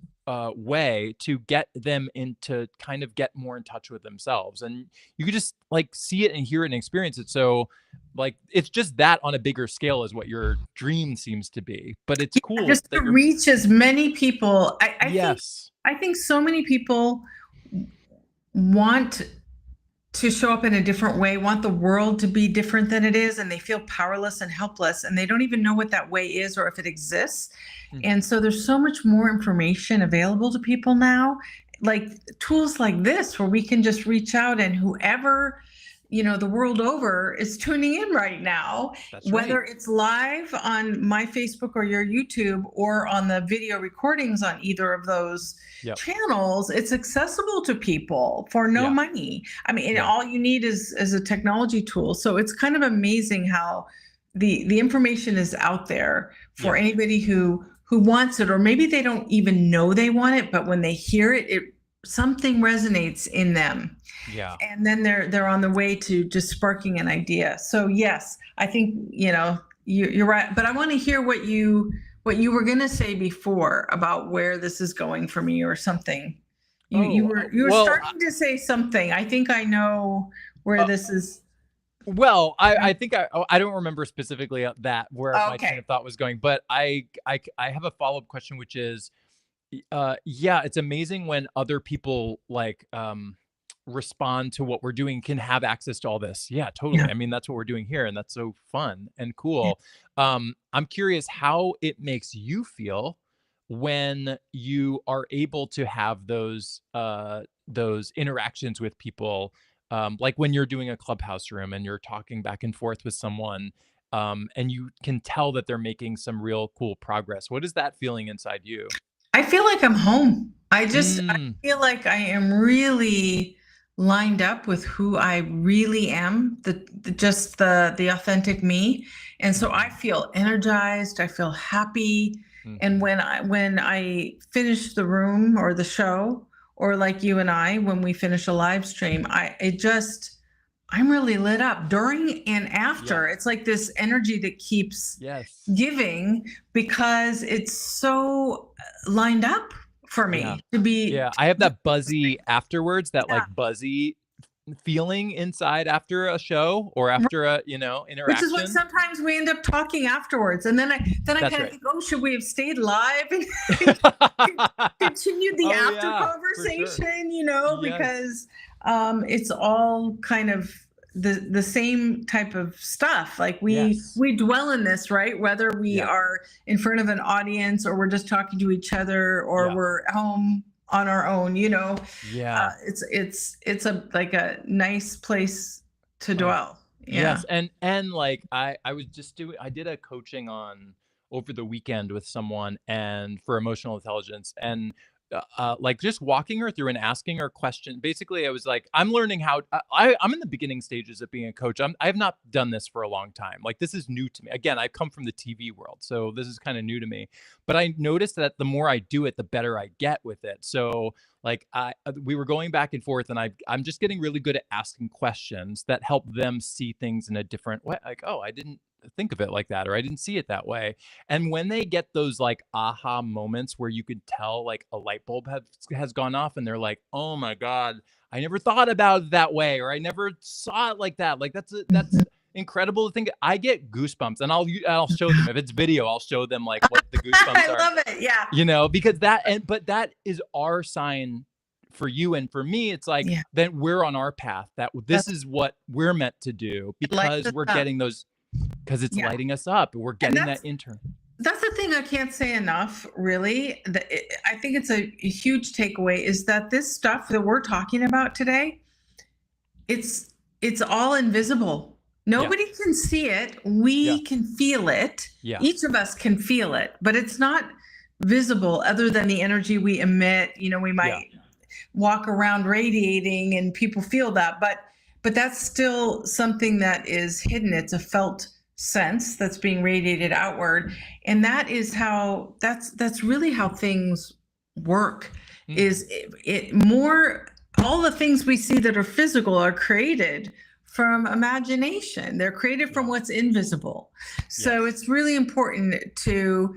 way to get them into kind of get more in touch with themselves. And you could just like see it and hear it and experience it. So like it's just that on a bigger scale is what your dream seems to be. But it's Yeah, cool just to that you're reach as many people. yes. I think so many people want to show up in a different way, want the world to be different than it is, and they feel powerless and helpless, and they don't even know what that way is or if it exists. Mhm. And so there's so much more information available to people now, like tools like this, where we can just reach out and whoever, the world over is tuning in right now, That's right. whether it's live on my Facebook or your YouTube or on the video recordings on either of those Yep. channels. It's accessible to people for no Yeah. money. I mean, and Yeah. all you need is a technology tool. So it's kind of amazing how the information is out there for Yeah. anybody who wants it, or maybe they don't even know they want it, but when they hear it, something resonates in them, Yeah. and then they're on the way to just sparking an idea. So yes, I think you're right, but I want to hear what you were going to say before about where this is going for me or something. You Oh, were well, starting to say something. I think I know where uh, this is. well, I think I don't remember specifically that where my train Okay. of thought was going, but I have a follow-up question, which is yeah, it's amazing when other people like respond to what we're doing, can have access to all this. Yeah, totally. Yeah. I mean, that's what we're doing here and that's so fun and Yeah. cool. I'm curious how it makes you feel when you are able to have those interactions with people, like when you're doing a Clubhouse room and you're talking back and forth with someone, and you can tell that they're making some real cool progress. What is that feeling inside you? I feel like I'm home. I Mm, feel like I am really lined up with who I really am, just the authentic me. And so I mhm, feel energized, I feel happy. And mhm. when I finish the room or the show, or like you and I, when we finish a live stream, I'm really lit up during and Yeah. after. It's like this energy that keeps Yes. giving because it's so lined up for Yeah. me to be. Yeah, I have that buzzy afterwards, that, Yeah. like, buzzy feeling inside after a show or Right. after a, Which is why interaction. sometimes we end up talking afterwards, and then I That's kind of right. think, oh, should we have stayed live and continued the Oh, after yeah, for sure. conversation? Yes. Because it's all kind of the same type of stuff. Like we Yes. we dwell in this, right? Whether we Yeah. are in front of an audience or we're just talking to each other or Yeah. we're at home on our own. Yeah. It's a like a nice place to Oh, dwell. Yeah. yes, and, like, I was just doing I did a coaching on over the weekend with someone and for emotional intelligence, and like just walking her through and asking her questions. Basically, I was like, I'm learning how. I'm in the beginning stages of being a coach. I have not done this for a long time. Like this is new to me. Again, I come from the TV world, so this is kind of new to me. But I noticed that the more I do it, the better I get with it. So like we were going back and forth, and I'm just getting really good at asking questions that help them see things in a different way. Like, oh, I didn't think of it like that, or I didn't see it that way. And when they get those like aha moments where you could tell like a light bulb has gone off and they're like, "Oh my god, I never thought about it that way," or "I never saw it like that." Like that's incredible to think. I get goosebumps, and I'll show them if it's video. I'll show them like what the goosebumps I are, love it. Yeah. because but that is our sign for you and for me. It's like Yeah. then we're on our path. That this That's is what we're meant to do it lights because us we're up. getting those because it's Yeah. lighting us up. We're And getting that intern. that's the thing I can't say enough, really. I think it's a huge takeaway is that this stuff that we're talking about today, it's it's all invisible. Yeah. Nobody can see it. Yeah. We can feel it. Yeah. Each of us can feel it, but it's not visible other than the energy we emit. We Yeah. might walk around radiating and people feel that, but that's still something that is hidden. It's a felt sense that's being radiated outward, and that's really how things work. Mm. Is it more all the things we see that are physical are created from imagination. They're created from Yeah. what's invisible. So Yes. it's really important to,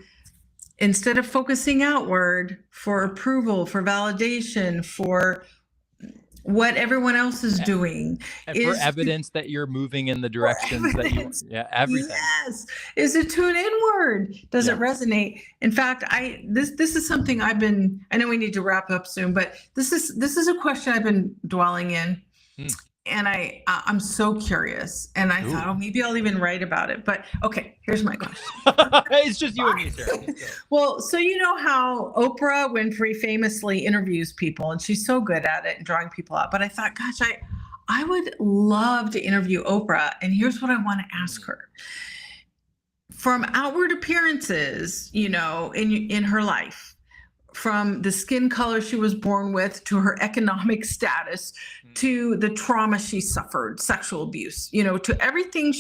instead of focusing outward for approval, for validation, for what everyone else is doing, And for is evidence that you're moving in the for directions that you evidence. yeah, everything. Yes. Is it tune inward? Does it Yeah. resonate? In fact, this is something I know we need to wrap up soon, but this is a question I've been dwelling in. Mm. And I'm so curious. And I thought, Ooh. oh, maybe I'll even write about it. But okay, here's my question. It's just you and me, Sarah. Let's go. Well, so you know how Oprah Winfrey famously interviews people, and she's so good at it and drawing people out. But I thought, gosh, I would love to interview Oprah, and here's what I want to ask Mm. her. From outward appearances, in her life, from the skin color she was born with to her economic status Mm. to the trauma she suffered, sexual abuse, to everything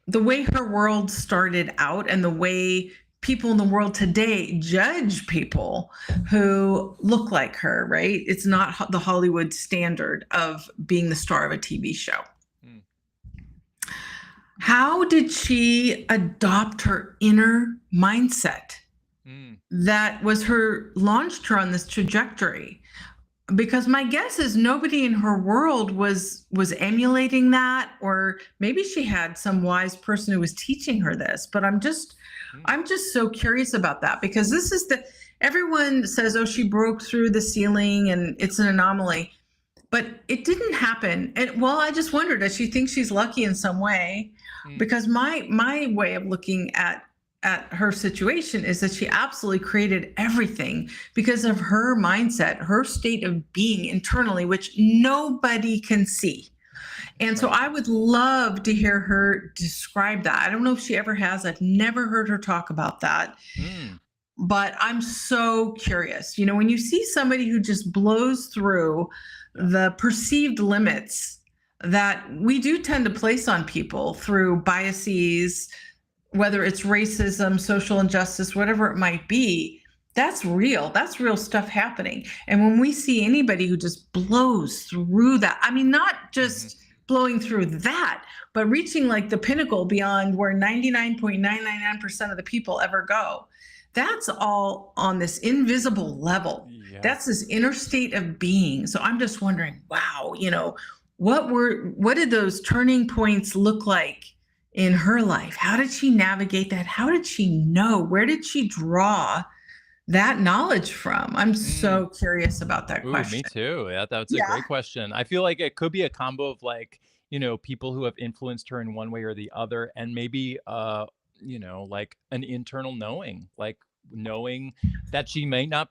the way her world started out and the way people in the world today judge people who look like her, right? It's not the Hollywood standard of being the star of a TV show. Mm. How did she adopt her inner mindset Mm. that launched her on this trajectory? Because my guess is nobody in her world was emulating that, or maybe she had some wise person who was teaching her this. But I'm just so curious about that, because everyone says, oh, she broke through the ceiling and it's an anomaly, but it didn't happen. And well, I just wondered, does she think she's lucky in some way? Mm. Because my way of looking at her situation is that she absolutely created everything because of her mindset, her state of being internally, which nobody can see. And so I would love to hear her describe that. I don't know if she ever has. I've never heard her talk about that. Mm. But I'm so curious. When you see somebody who just blows through the perceived limits that we do tend to place on people through biases, whether it's racism, social injustice, whatever it might be, that's real. That's real stuff happening. And when we see anybody who just blows through that, I mean, not just blowing through that, but reaching like the pinnacle beyond where 99.999% of the people ever go, that's all on this invisible level. Yeah. That's this inner state of being. So I'm just wondering, wow, what did those turning points look like in her life? How did she navigate that? How did she know? Where did she draw that knowledge from? I'm so curious about that Ooh, question. me too. Yeah, that's a great question. I feel like it could be a combo of like, people who have influenced her in one way or the other, and maybe like an internal knowing, like knowing that she may not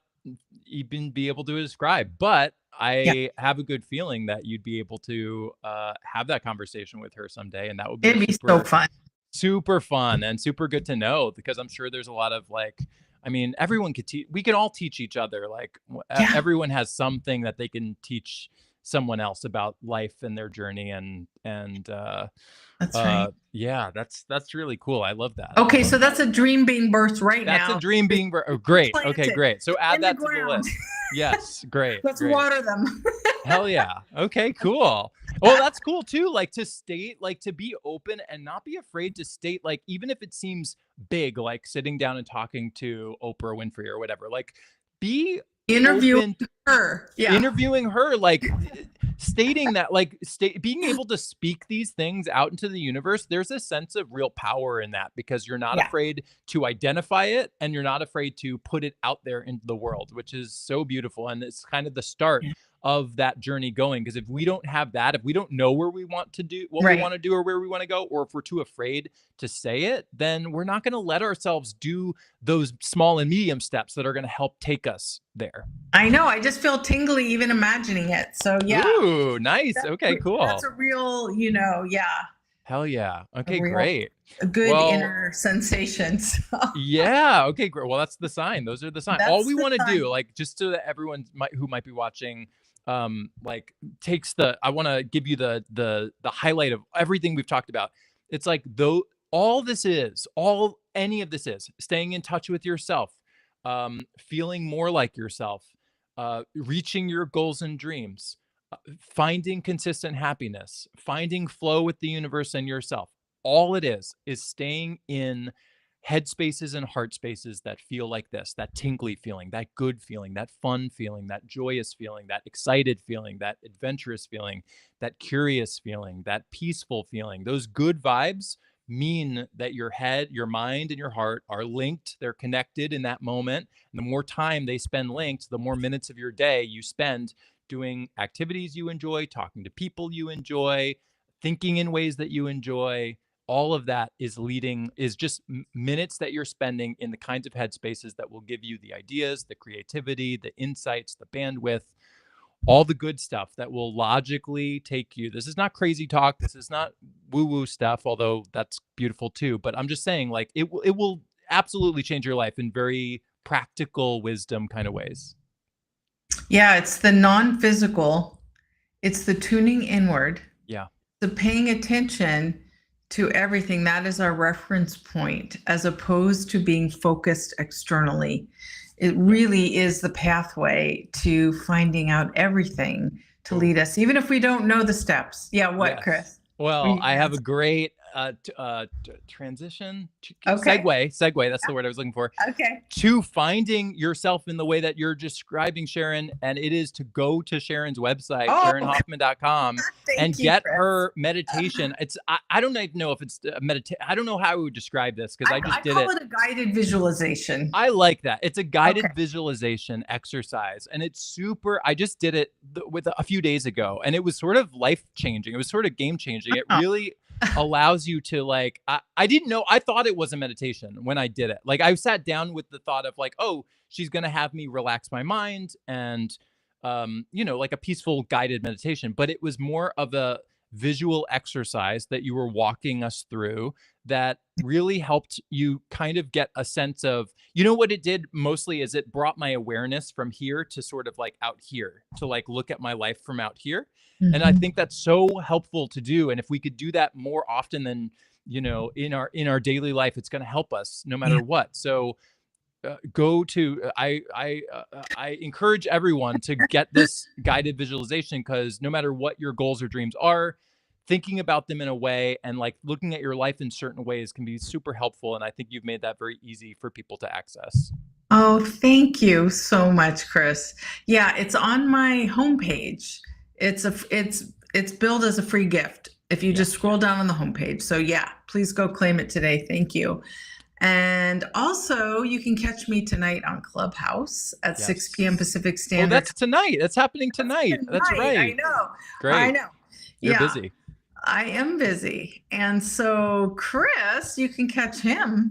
even be able to describe. But Yeah. I have a good feeling that you'd be able to have that conversation with her someday, and that would be It'd be so fun. super fun and super good to know, because I'm sure there's a lot of like I mean, everyone could teach. We can all teach each other. Like Yeah, everyone has something that they can teach someone else about life and their journey, that's right. yeah, that's really cool. I love that. I Okay, love so that. that's a dream being birthed right That's a now. dream It's being oh, great. Okay, planted great. So add in the that to the ground. list. Yes, great, Let's great. water them. Hell yeah. Okay, cool. Well, that's cool too. Like to state, like to be open and not be afraid to state, like, even if it seems big, like sitting down and talking to Oprah Winfrey or whatever, like be Interviewing open, her. Yeah. interviewing her, like stating that, like being able to speak these things out into the universe. There's a sense of real power in that because you're not Yeah. afraid to identify it and you're not afraid to put it out there into the world, which is so beautiful. And it's kind of the start of that journey going, because if we don't have that, if we don't know where we want to do what we Right. want to do or where we want to go, or if we're too afraid to say it, then we're not going to let ourselves do those small and medium steps that are going to help take us there. I know. I just feel tingly even imagining it. So yeah, Ooh, nice. that's Okay, that's cool. a real, yeah, Hell yeah. a Okay, real great. a good Well, inner sensation. So yeah. Okay, great. Well, that's the sign. Those are the sign. All that's we the want to sign. do, like, just so that everyone who might be watching, like, takes the. I want to give you the highlight of everything we've talked about. It's like though all any of this is staying in touch with yourself, feeling more like yourself, reaching your goals and dreams, finding consistent happiness, finding flow with the universe and yourself. All it is staying in headspaces and heart spaces that feel like this, that tingly feeling, that good feeling, that fun feeling, that joyous feeling, that excited feeling, that adventurous feeling, that curious feeling, that peaceful feeling. Those good vibes mean that your head, your mind, and your heart are linked. They're connected in that moment. And the more time they spend linked, the more minutes of your day you spend doing activities you enjoy, talking to people you enjoy, thinking in ways that you enjoy. All of that is just minutes that you're spending in the kinds of headspaces that will give you the ideas, the creativity, the insights, the bandwidth, all the good stuff that will logically take you. This is not crazy talk. This is not woo woo stuff, although that's beautiful too. But I'm just saying, like, it will absolutely change your life in very practical wisdom kind of ways. Yeah, it's the non-physical. It's the tuning inward, Yeah. the paying attention to everything. That is our reference point, as opposed to being focused externally. It Yeah. really is the pathway to finding out everything to Ooh. lead us, even if we don't know the steps. Yeah, what, Yes. Chris? Were Well, you I gonna have a say? great transition, Okay. segue. That's the word I was looking for. Okay. To finding yourself in the way that you're describing, Sharon, and it is to go to Sharon's website, Oh, sharonhoffman.com, thank and you, get Chris. her meditation. I don't even know if it's a meditation. I don't know how I would describe this because I I just did call it. it a guided visualization. I like that. It's a Okay. guided visualization exercise, and it's super. I just did it with a few days ago, and it was sort of life changing. It was sort of game changing. It Oh, really allows you to, like, I didn't know. I thought it was a meditation when I did it. Like, I sat down with the thought of, like, oh, she's gonna have me relax my mind and like a peaceful guided meditation. But it was more of a visual exercise that you were walking us through that really helped you kind of get a sense of, what it did mostly is it brought my awareness from here to sort of like out here, to like look at my life from out here. And I mhm. think that's so helpful to do. And if we could do that more often than, in our daily life, it's going to help us no Yeah. matter what. So go to I encourage everyone to get this guided visualization, because no matter what your goals or dreams are, thinking about them in a way and like looking at your life in certain ways can be super helpful, and I think you've made that very easy for people to access. Oh, thank you so much, Chris. Yeah, it's on my homepage. It's billed as a free gift if you Yeah. just scroll down on the homepage. So yeah, please go claim it today. Thank you. And also, you can catch me tonight on Clubhouse at 6 p.m. Yes. Pacific Oh, Standard that's tonight. That's happening Time. tonight. That's Tonight, I right. know. I Great. know. You're Yeah, busy. I am busy. And so, Chris, you can catch him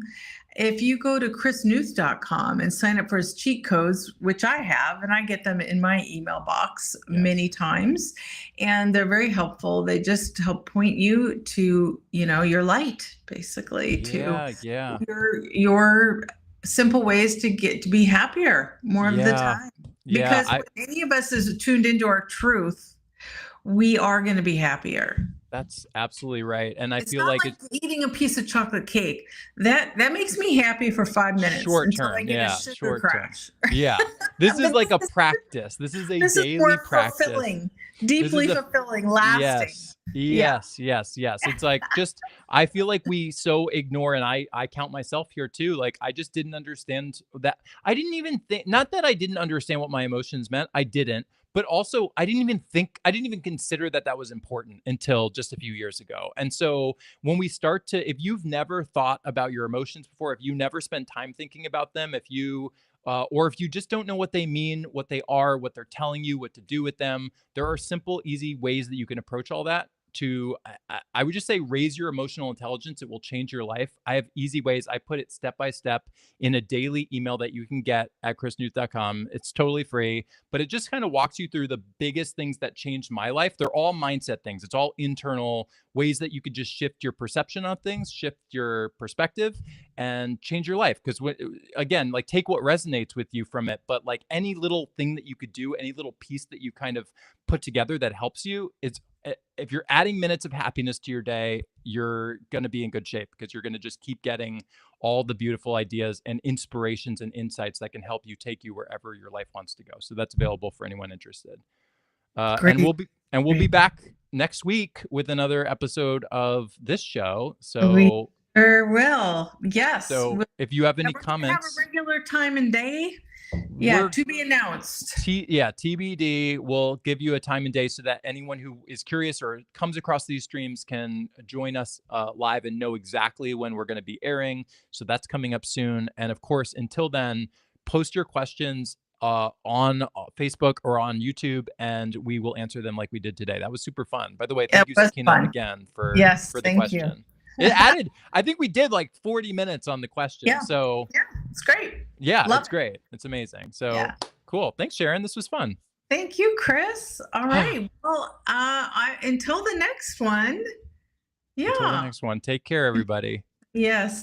if you go to chrisnewth.com and sign up for his cheat codes, which I have, and I get them in my email box many Yes. times. And they're very helpful. They just help point you to, your light, basically, to Yeah, yeah. your simple ways to get to be happier more of the Yeah. time. Yeah. Because when any of us is tuned into our truth, we are going to be happier. That's absolutely right. And I It's feel not like like it's eating a piece of chocolate cake. That makes me happy for 5 minutes short until I term. get a Yeah. sugar Short term. crash. Yeah. This is But like a practice. This is a this is daily more practice. fulfilling, This is deeply a fulfilling, lasting. Yes. Yeah. Yes, yes, yes. It's like just I feel like we so ignore, and I count myself here too. Like I just didn't understand that. I didn't even think, not that I didn't understand what my emotions meant. I didn't. But also I didn't even consider that that was important until just a few years ago. And so when we start to, if you've never thought about your emotions before, if you never spend time thinking about them, if you or if you just don't know what they mean, what they are, what they're telling you, what to do with them, there are simple, easy ways that you can approach all that to I would just say raise your emotional intelligence. It will change your life. I have easy ways. I put it step by step in a daily email that you can get at chrisnewth.com. It's totally free, but it just kind of walks you through the biggest things that changed my life. They're all mindset things. It's all internal ways that you could just shift your perception of things, shift your perspective, and change your life. Because again, like take what resonates with you from it, but like any little thing that you could do, any little piece that you kind of put together that helps you, it's if you're adding minutes of happiness to your day, you're going to be in good shape because you're going to just keep getting all the beautiful ideas and inspirations and insights that can help you take you wherever your life wants to go. So that's available for anyone interested. And Great. we'll be Great. back next week with another episode of this show. We So sure will. Yes. so if you have And any we're going to have a comments, regular time and day. Yeah, we're to be announced. TBD will give you a time and day so that anyone who is curious or comes across these streams can join us live and know exactly when we're going to be airing. So that's coming up soon. And of course, until then, post your questions on Facebook or on YouTube, and we will answer them like we did today. That was super fun. By the way, It thank you, was Sakina, fun. again Yes, for the thank you. question. It added, I think we did like 40 minutes on the question. Yeah. So Yeah, it's great. yeah, Love it's it. great. It's amazing. So Yeah. cool. Thanks, Sharon. This was fun. Thank you, Chris. All right. Well, until the next one. Until the Yeah. next one, take care, everybody. Yes.